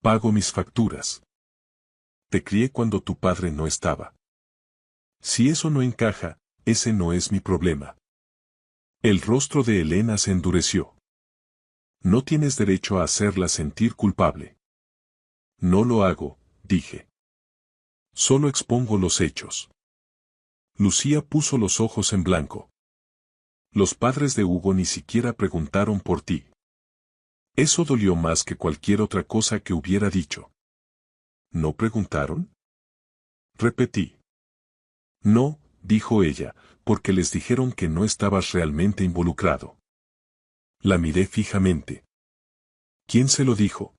Pago mis facturas. Te crié cuando tu padre no estaba. Si eso no encaja, ese no es mi problema. El rostro de Elena se endureció. No tienes derecho a hacerla sentir culpable. No lo hago, dije. Solo expongo los hechos. Lucía puso los ojos en blanco. Los padres de Hugo ni siquiera preguntaron por ti. Eso dolió más que cualquier otra cosa que hubiera dicho. ¿No preguntaron? Repetí. No, dijo ella, porque les dijeron que no estabas realmente involucrado. La miré fijamente. ¿Quién se lo dijo?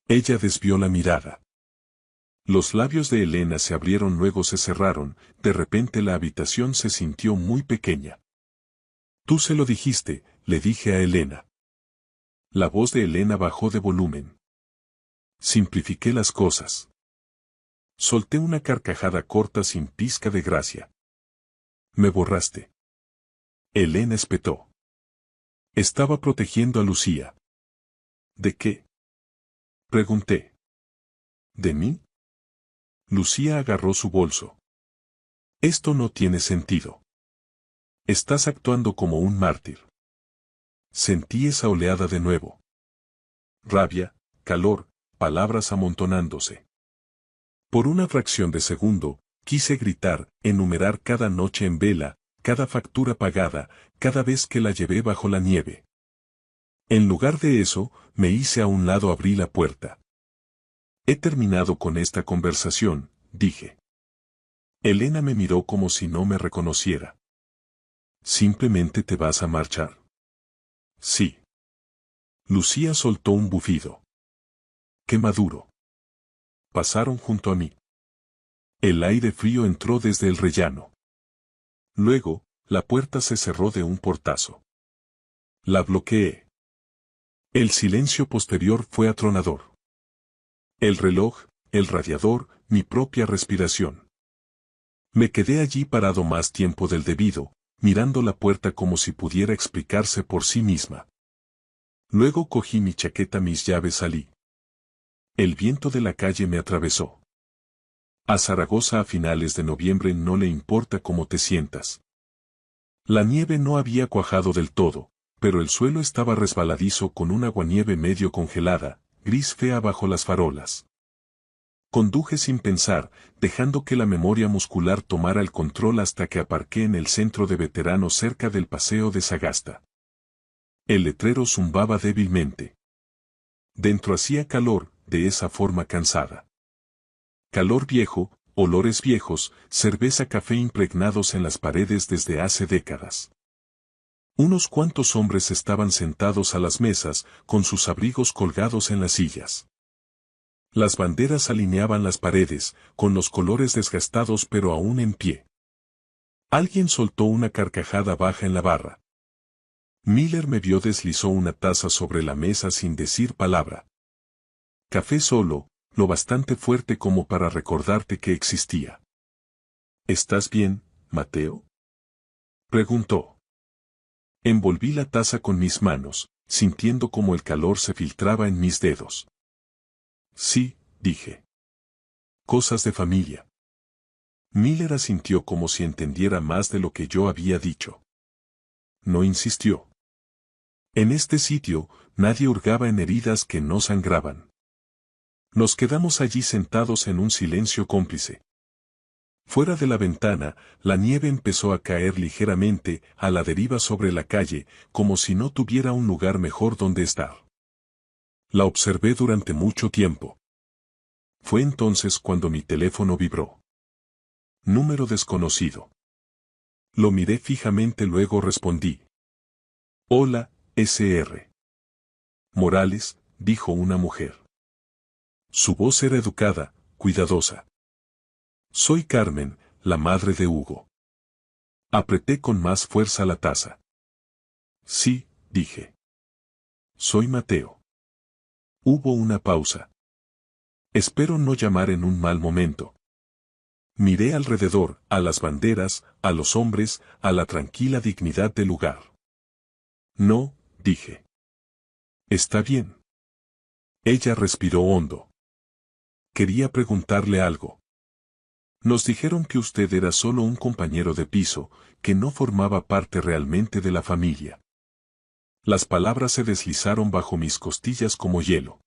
Ella desvió la mirada. Los labios de Elena se abrieron, luego se cerraron, de repente la habitación se sintió muy pequeña. Tú se lo dijiste, le dije a Elena. La voz de Elena bajó de volumen. Simplifiqué las cosas. Solté una carcajada corta sin pizca de gracia. Me borraste. Elena espetó. Estaba protegiendo a Lucía. ¿De qué? Pregunté. ¿De mí? Lucía agarró su bolso. Esto no tiene sentido. Estás actuando como un mártir. Sentí esa oleada de nuevo. Rabia, calor, palabras amontonándose. Por una fracción de segundo, quise gritar, enumerar cada noche en vela, cada factura pagada, cada vez que la llevé bajo la nieve. En lugar de eso, me hice a un lado, abrí la puerta. He terminado con esta conversación, dije. Elena me miró como si no me reconociera. ¿Simplemente te vas a marchar? Sí. Lucía soltó un bufido. ¡Qué maduro! Pasaron junto a mí. El aire frío entró desde el rellano. Luego, la puerta se cerró de un portazo. La bloqueé. El silencio posterior fue atronador. El reloj, el radiador, mi propia respiración. Me quedé allí parado más tiempo del debido, mirando la puerta como si pudiera explicarse por sí misma. Luego cogí mi chaqueta, mis llaves, salí. El viento de la calle me atravesó. A Zaragoza a finales de noviembre no le importa cómo te sientas. La nieve no había cuajado del todo, pero el suelo estaba resbaladizo con un aguanieve medio congelada, gris fea bajo las farolas. Conduje sin pensar, dejando que la memoria muscular tomara el control hasta que aparqué en el centro de veteranos cerca del paseo de Sagasta. El letrero zumbaba débilmente. Dentro hacía calor, de esa forma cansada. Calor viejo, olores viejos, cerveza, café impregnados en las paredes desde hace décadas. Unos cuantos hombres estaban sentados a las mesas, con sus abrigos colgados en las sillas. Las banderas alineaban las paredes, con los colores desgastados pero aún en pie. Alguien soltó una carcajada baja en la barra. Miller me vio, deslizó una taza sobre la mesa sin decir palabra. Café solo, lo bastante fuerte como para recordarte que existía. ¿Estás bien, Mateo? Preguntó. Envolví la taza con mis manos, sintiendo como el calor se filtraba en mis dedos. Sí, dije. Cosas de familia. Miller asintió como si entendiera más de lo que yo había dicho. No insistió. En este sitio, nadie hurgaba en heridas que no sangraban. Nos quedamos allí sentados en un silencio cómplice. Fuera de la ventana, la nieve empezó a caer ligeramente, a la deriva sobre la calle, como si no tuviera un lugar mejor donde estar. La observé durante mucho tiempo. Fue entonces cuando mi teléfono vibró. Número desconocido. Lo miré fijamente, luego respondí. Hola, Sr. Morales, dijo una mujer. Su voz era educada, cuidadosa. Soy Carmen, la madre de Hugo. Apreté con más fuerza la taza. Sí, dije. Soy Mateo. Hubo una pausa. Espero no llamar en un mal momento. Miré alrededor, a las banderas, a los hombres, a la tranquila dignidad del lugar. No, dije. Está bien. Ella respiró hondo. Quería preguntarle algo. Nos dijeron que usted era solo un compañero de piso, que no formaba parte realmente de la familia. Las palabras se deslizaron bajo mis costillas como hielo.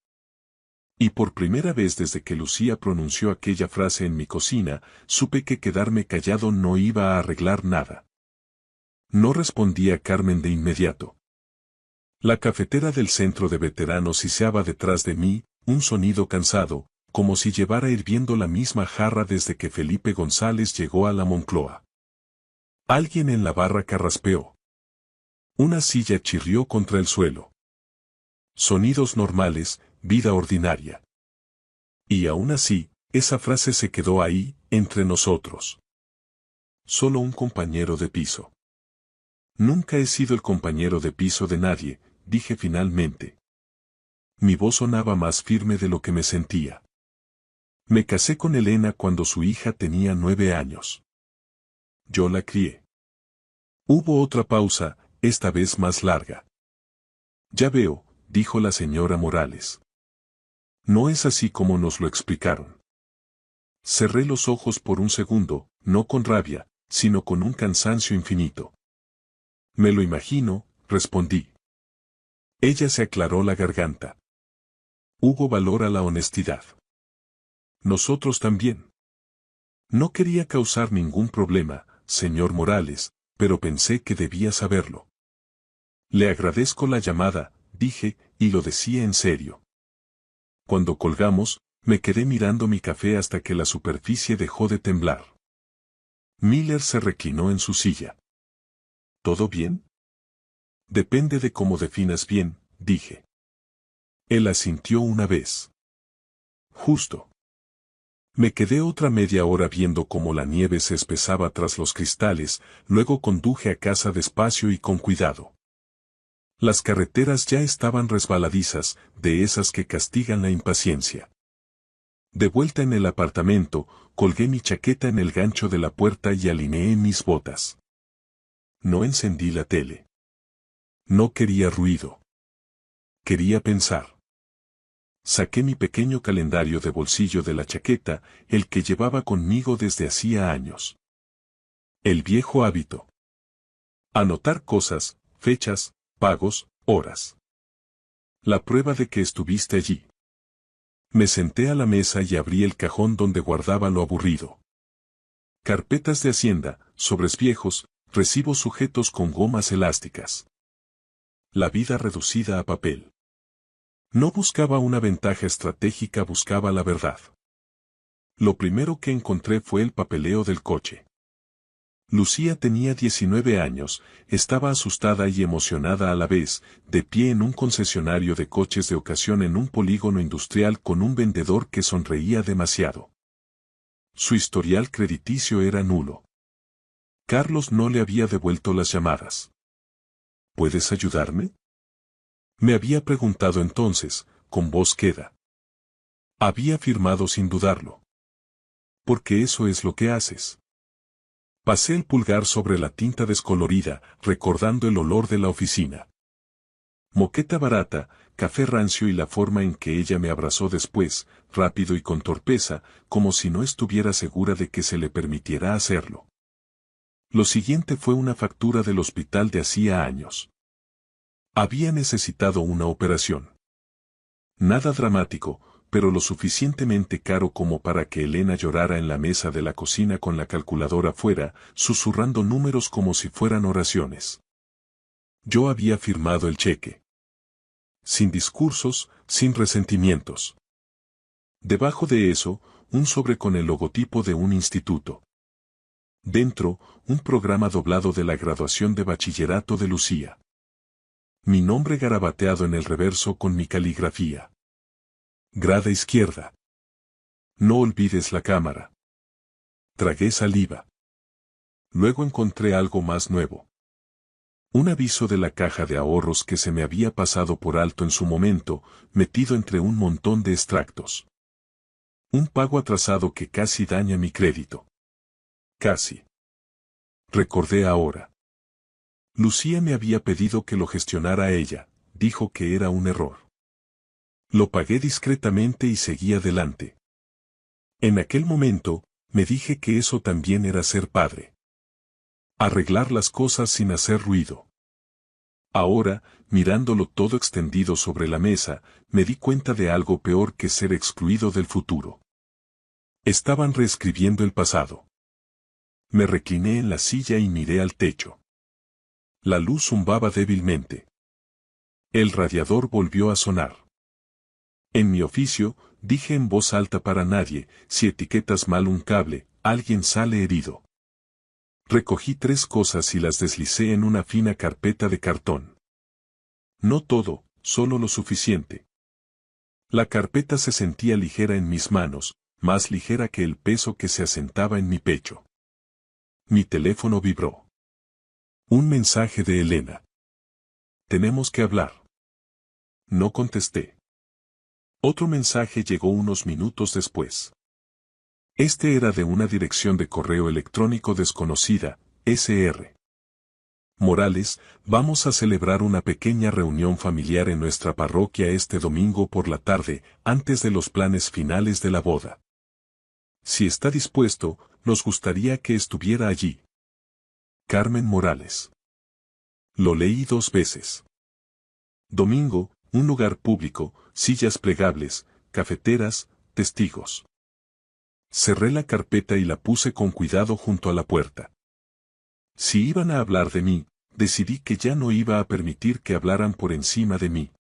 Y por primera vez desde que Lucía pronunció aquella frase en mi cocina, supe que quedarme callado no iba a arreglar nada. No respondía Carmen de inmediato. La cafetera del centro de veteranos siseaba detrás de mí, un sonido cansado, como si llevara hirviendo la misma jarra desde que Felipe González llegó a la Moncloa. Alguien en la barra carraspeó. Una silla chirrió contra el suelo. Sonidos normales, vida ordinaria. Y aún así, esa frase se quedó ahí, entre nosotros. Solo un compañero de piso. Nunca he sido el compañero de piso de nadie, dije finalmente. Mi voz sonaba más firme de lo que me sentía. Me casé con Elena cuando su hija tenía 9 años. Yo la crié. Hubo otra pausa, esta vez más larga. Ya veo, dijo la señora Morales. No es así como nos lo explicaron. Cerré los ojos por un segundo, no con rabia, sino con un cansancio infinito. Me lo imagino, respondí. Ella se aclaró la garganta. Hubo valor a la honestidad. Nosotros también. No quería causar ningún problema, señor Morales, pero pensé que debía saberlo. Le agradezco la llamada, dije, y lo decía en serio. Cuando colgamos, me quedé mirando mi café hasta que la superficie dejó de temblar. Miller se reclinó en su silla. ¿Todo bien? Depende de cómo definas bien, dije. Él asintió una vez. Justo. Me quedé otra media hora viendo cómo la nieve se espesaba tras los cristales, luego conduje a casa despacio y con cuidado. Las carreteras ya estaban resbaladizas, de esas que castigan la impaciencia. De vuelta en el apartamento, colgué mi chaqueta en el gancho de la puerta y alineé mis botas. No encendí la tele. No quería ruido. Quería pensar. Saqué mi pequeño calendario de bolsillo de la chaqueta, el que llevaba conmigo desde hacía años. El viejo hábito. Anotar cosas, fechas, pagos, horas. La prueba de que estuviste allí. Me senté a la mesa y abrí el cajón donde guardaba lo aburrido. Carpetas de Hacienda, sobres viejos, recibos sujetos con gomas elásticas. La vida reducida a papel. No buscaba una ventaja estratégica, buscaba la verdad. Lo primero que encontré fue el papeleo del coche. Lucía tenía 19 años, estaba asustada y emocionada a la vez, de pie en un concesionario de coches de ocasión en un polígono industrial con un vendedor que sonreía demasiado. Su historial crediticio era nulo. Carlos no le había devuelto las llamadas. ¿Puedes ayudarme? Me había preguntado entonces, con voz queda. Había afirmado sin dudarlo. Porque eso es lo que haces. Pasé el pulgar sobre la tinta descolorida, recordando el olor de la oficina. Moqueta barata, café rancio y la forma en que ella me abrazó después, rápido y con torpeza, como si no estuviera segura de que se le permitiera hacerlo. Lo siguiente fue una factura del hospital de hacía años. Había necesitado una operación. Nada dramático, pero lo suficientemente caro como para que Elena llorara en la mesa de la cocina con la calculadora fuera, susurrando números como si fueran oraciones. Yo había firmado el cheque. Sin discursos, sin resentimientos. Debajo de eso, un sobre con el logotipo de un instituto. Dentro, un programa doblado de la graduación de bachillerato de Lucía. Mi nombre garabateado en el reverso con mi caligrafía. Grada izquierda. No olvides la cámara. Tragué saliva. Luego encontré algo más nuevo. Un aviso de la caja de ahorros que se me había pasado por alto en su momento, metido entre un montón de extractos. Un pago atrasado que casi daña mi crédito. Casi. Recordé ahora. Lucía me había pedido que lo gestionara ella, dijo que era un error. Lo pagué discretamente y seguí adelante. En aquel momento, me dije que eso también era ser padre. Arreglar las cosas sin hacer ruido. Ahora, mirándolo todo extendido sobre la mesa, me di cuenta de algo peor que ser excluido del futuro. Estaban reescribiendo el pasado. Me recliné en la silla y miré al techo. La luz zumbaba débilmente. El radiador volvió a sonar. En mi oficio, dije en voz alta para nadie, si etiquetas mal un cable, alguien sale herido. Recogí 3 cosas y las deslicé en una fina carpeta de cartón. No todo, solo lo suficiente. La carpeta se sentía ligera en mis manos, más ligera que el peso que se asentaba en mi pecho. Mi teléfono vibró. Un mensaje de Elena. Tenemos que hablar. No contesté. Otro mensaje llegó unos minutos después. Este era de una dirección de correo electrónico desconocida, Sr. Morales, vamos a celebrar una pequeña reunión familiar en nuestra parroquia este domingo por la tarde, antes de los planes finales de la boda. Si está dispuesto, nos gustaría que estuviera allí. Carmen Morales. Lo leí 2 veces. Domingo, un lugar público, sillas plegables, cafeteras, testigos. Cerré la carpeta y la puse con cuidado junto a la puerta. Si iban a hablar de mí, decidí que ya no iba a permitir que hablaran por encima de mí.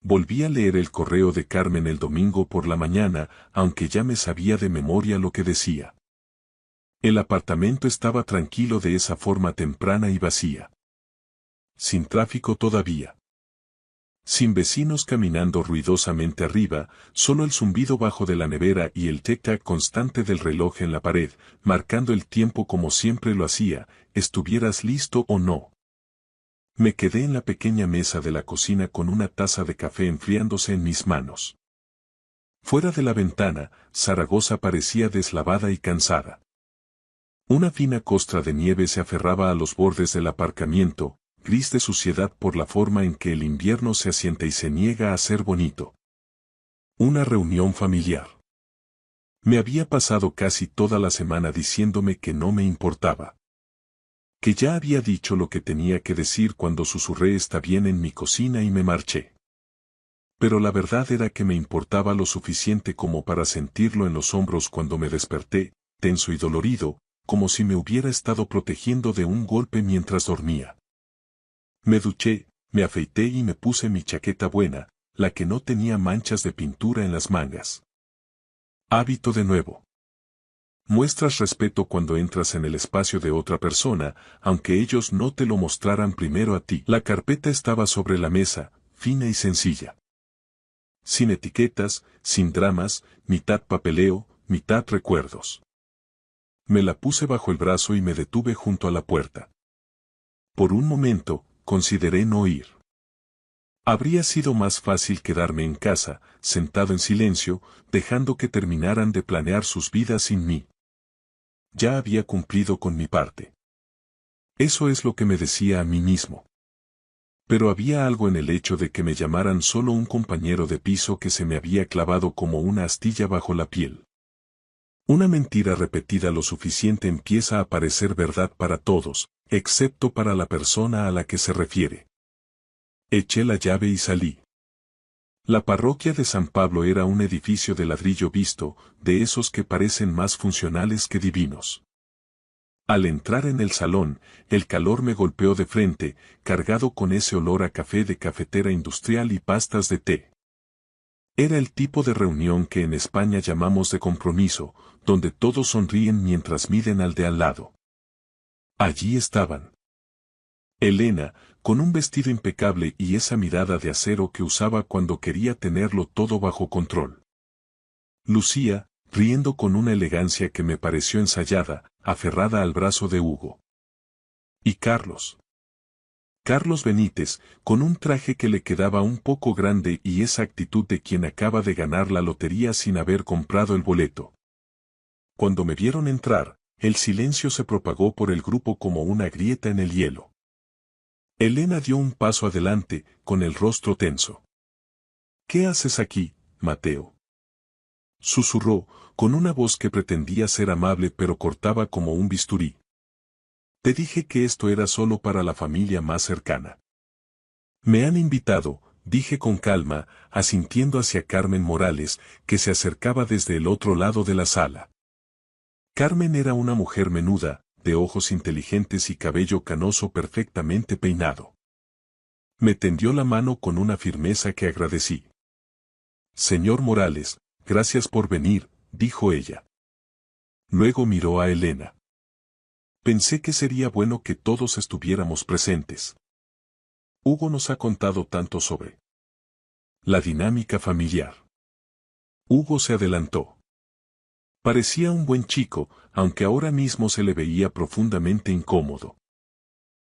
Volví a leer el correo de Carmen el domingo por la mañana, aunque ya me sabía de memoria lo que decía. El apartamento estaba tranquilo de esa forma temprana y vacía. Sin tráfico todavía. Sin vecinos caminando ruidosamente arriba, solo el zumbido bajo de la nevera y el tic-tac constante del reloj en la pared, marcando el tiempo como siempre lo hacía, estuvieras listo o no. Me quedé en la pequeña mesa de la cocina con una taza de café enfriándose en mis manos. Fuera de la ventana, Zaragoza parecía deslavada y cansada. Una fina costra de nieve se aferraba a los bordes del aparcamiento, gris de suciedad por la forma en que el invierno se asienta y se niega a ser bonito. Una reunión familiar. Me había pasado casi toda la semana diciéndome que no me importaba. Que ya había dicho lo que tenía que decir cuando susurré está bien en mi cocina y me marché. Pero la verdad era que me importaba lo suficiente como para sentirlo en los hombros cuando me desperté, tenso y dolorido, como si me hubiera estado protegiendo de un golpe mientras dormía. Me duché, me afeité y me puse mi chaqueta buena, la que no tenía manchas de pintura en las mangas. Hábito de nuevo. Muestras respeto cuando entras en el espacio de otra persona, aunque ellos no te lo mostraran primero a ti. La carpeta estaba sobre la mesa, fina y sencilla. Sin etiquetas, sin dramas, mitad papeleo, mitad recuerdos. Me la puse bajo el brazo y me detuve junto a la puerta. Por un momento, consideré no ir. Habría sido más fácil quedarme en casa, sentado en silencio, dejando que terminaran de planear sus vidas sin mí. Ya había cumplido con mi parte. Eso es lo que me decía a mí mismo. Pero había algo en el hecho de que me llamaran solo un compañero de piso que se me había clavado como una astilla bajo la piel. Una mentira repetida lo suficiente empieza a parecer verdad para todos, excepto para la persona a la que se refiere. Eché la llave y salí. La parroquia de San Pablo era un edificio de ladrillo visto, de esos que parecen más funcionales que divinos. Al entrar en el salón, el calor me golpeó de frente, cargado con ese olor a café de cafetera industrial y pastas de té. Era el tipo de reunión que en España llamamos de compromiso, donde todos sonríen mientras miden al de al lado. Allí estaban. Elena, con un vestido impecable y esa mirada de acero que usaba cuando quería tenerlo todo bajo control. Lucía, riendo con una elegancia que me pareció ensayada, aferrada al brazo de Hugo. Y Carlos. Carlos Benítez, con un traje que le quedaba un poco grande y esa actitud de quien acaba de ganar la lotería sin haber comprado el boleto. Cuando me vieron entrar, el silencio se propagó por el grupo como una grieta en el hielo. Elena dio un paso adelante, con el rostro tenso. ¿Qué haces aquí, Mateo? Susurró, con una voz que pretendía ser amable pero cortaba como un bisturí. Te dije que esto era solo para la familia más cercana. Me han invitado, dije con calma, asintiendo hacia Carmen Morales, que se acercaba desde el otro lado de la sala. Carmen era una mujer menuda, de ojos inteligentes y cabello canoso perfectamente peinado. Me tendió la mano con una firmeza que agradecí. Señor Morales, gracias por venir, dijo ella. Luego miró a Elena. Pensé que sería bueno que todos estuviéramos presentes. Hugo nos ha contado tanto sobre la dinámica familiar. Hugo se adelantó. Parecía un buen chico, aunque ahora mismo se le veía profundamente incómodo.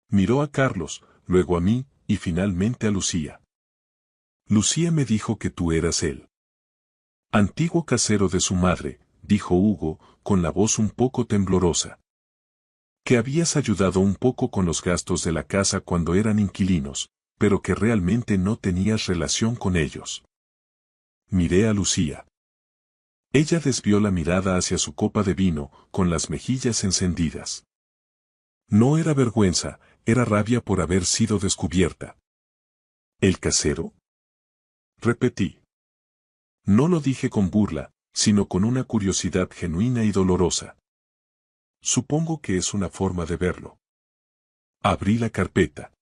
Miró a Carlos, luego a mí, y finalmente a Lucía. Lucía me dijo que tú eras el antiguo casero de su madre, dijo Hugo, con la voz un poco temblorosa. Que habías ayudado un poco con los gastos de la casa cuando eran inquilinos, pero que realmente no tenías relación con ellos. Miré a Lucía. Ella desvió la mirada hacia su copa de vino, con las mejillas encendidas. No era vergüenza, era rabia por haber sido descubierta. ¿El casero? Repetí. No lo dije con burla, sino con una curiosidad genuina y dolorosa. Supongo que es una forma de verlo. Abrí la carpeta.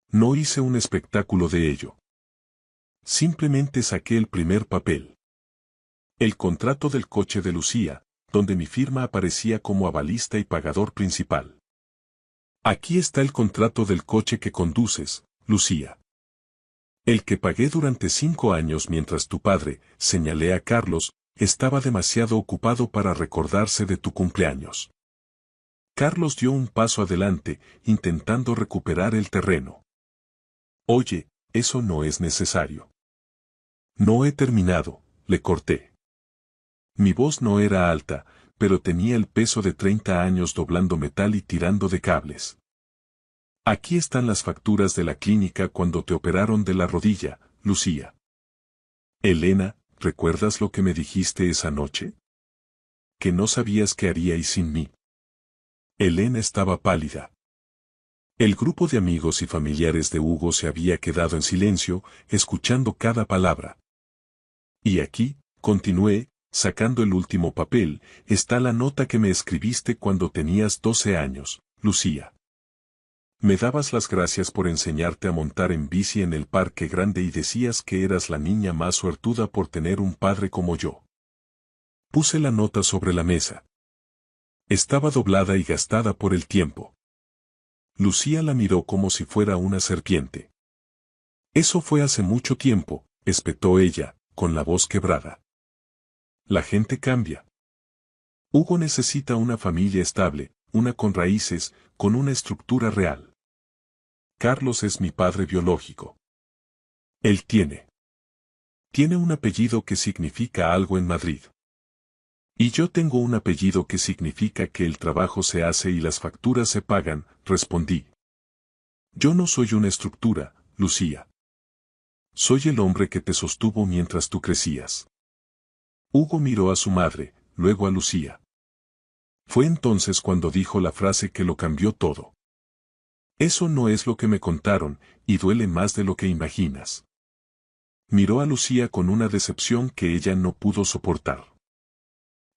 No hice un espectáculo de ello. Simplemente saqué el primer papel. El contrato del coche de Lucía, donde mi firma aparecía como avalista y pagador principal. Aquí está el contrato del coche que conduces, Lucía. El que pagué durante 5 años mientras tu padre, señalé a Carlos, estaba demasiado ocupado para recordarse de tu cumpleaños. Carlos dio un paso adelante, intentando recuperar el terreno. Oye, eso no es necesario. No he terminado, le corté. Mi voz no era alta, pero tenía el peso de 30 años doblando metal y tirando de cables. Aquí están las facturas de la clínica cuando te operaron de la rodilla, Lucía. Elena, ¿recuerdas lo que me dijiste esa noche? Que no sabías qué haríais sin mí. Elena estaba pálida. El grupo de amigos y familiares de Hugo se había quedado en silencio, escuchando cada palabra. Y aquí, continué, sacando el último papel, está la nota que me escribiste cuando tenías 12 años, Lucía. Me dabas las gracias por enseñarte a montar en bici en el Parque Grande y decías que eras la niña más suertuda por tener un padre como yo. Puse la nota sobre la mesa. Estaba doblada y gastada por el tiempo. Lucía la miró como si fuera una serpiente. Eso fue hace mucho tiempo, espetó ella, con la voz quebrada. La gente cambia. Hugo necesita una familia estable, una con raíces, con una estructura real. Carlos es mi padre biológico. Él tiene un apellido que significa algo en Madrid. Y yo tengo un apellido que significa que el trabajo se hace y las facturas se pagan, respondí. Yo no soy una estructura, Lucía. Soy el hombre que te sostuvo mientras tú crecías. Hugo miró a su madre, luego a Lucía. Fue entonces cuando dijo la frase que lo cambió todo. Eso no es lo que me contaron, y duele más de lo que imaginas. Miró a Lucía con una decepción que ella no pudo soportar.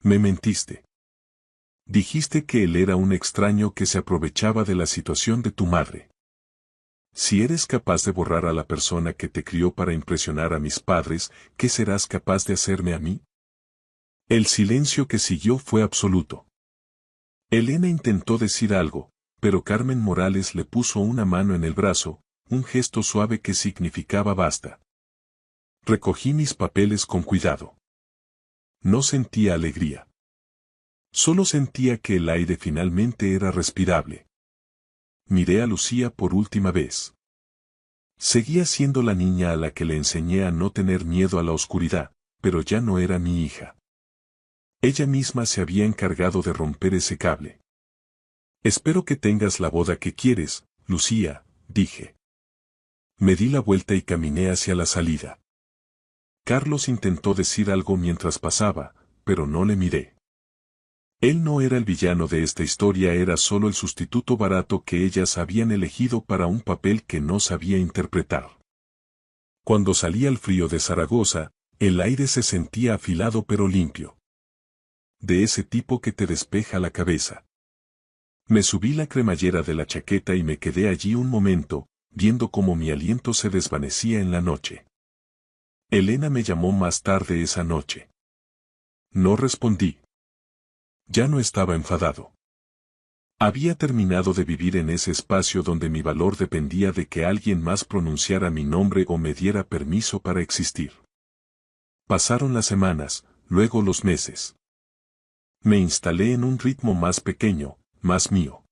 Me mentiste. Dijiste que él era un extraño que se aprovechaba de la situación de tu madre. Si eres capaz de borrar a la persona que te crió para impresionar a mis padres, ¿qué serás capaz de hacerme a mí? El silencio que siguió fue absoluto. Elena intentó decir algo, pero Carmen Morales le puso una mano en el brazo, un gesto suave que significaba basta. Recogí mis papeles con cuidado. No sentía alegría. Solo sentía que el aire finalmente era respirable. miré a Lucía por última vez. Seguía siendo la niña a la que le enseñé a no tener miedo a la oscuridad, pero ya no era mi hija. Ella misma se había encargado de romper ese cable. Espero que tengas la boda que quieres, Lucía, dije. Me di la vuelta y caminé hacia la salida. Carlos intentó decir algo mientras pasaba, pero no le miré. Él no era el villano de esta historia, era solo el sustituto barato que ellas habían elegido para un papel que no sabía interpretar. Cuando salí al frío de Zaragoza, el aire se sentía afilado pero limpio. De ese tipo que te despeja la cabeza. Me subí la cremallera de la chaqueta y me quedé allí un momento, viendo cómo mi aliento se desvanecía en la noche. Elena me llamó más tarde esa noche. No respondí. Ya no estaba enfadado. Había terminado de vivir en ese espacio donde mi valor dependía de que alguien más pronunciara mi nombre o me diera permiso para existir. Pasaron las semanas, luego los meses. Me instalé en un ritmo más pequeño, más mío.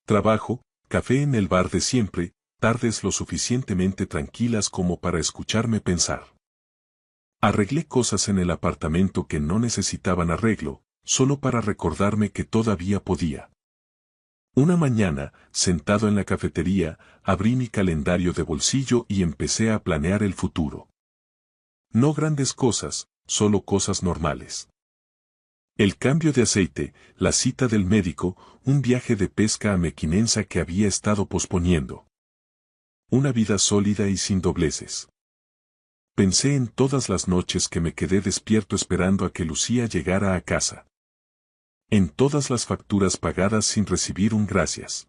Trabajo, café en el bar de siempre, tardes lo suficientemente tranquilas como para escucharme pensar. Arreglé cosas en el apartamento que no necesitaban arreglo, solo para recordarme que todavía podía. Una mañana, sentado en la cafetería, abrí mi calendario de bolsillo y empecé a planear el futuro. No grandes cosas, solo cosas normales. El cambio de aceite, la cita del médico, un viaje de pesca a Mequinenza que había estado posponiendo. Una vida sólida y sin dobleces. Pensé en todas las noches que me quedé despierto esperando a que Lucía llegara a casa. En todas las facturas pagadas sin recibir un gracias.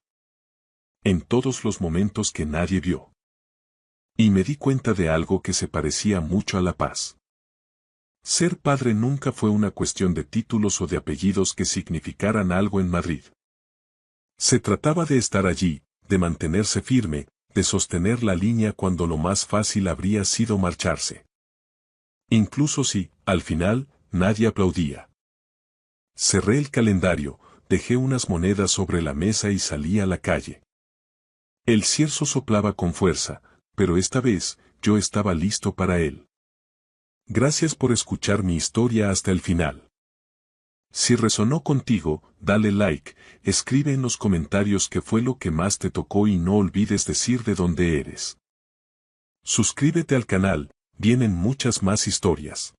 En todos los momentos que nadie vio. Y me di cuenta de algo que se parecía mucho a la paz. Ser padre nunca fue una cuestión de títulos o de apellidos que significaran algo en Madrid. Se trataba de estar allí, de mantenerse firme, de sostener la línea cuando lo más fácil habría sido marcharse. Incluso si, al final, nadie aplaudía. Cerré el calendario, dejé unas monedas sobre la mesa y salí a la calle. El cierzo soplaba con fuerza, pero esta vez, yo estaba listo para él. Gracias por escuchar mi historia hasta el final. Si resonó contigo, dale like, escribe en los comentarios qué fue lo que más te tocó y no olvides decir de dónde eres. Suscríbete al canal, vienen muchas más historias.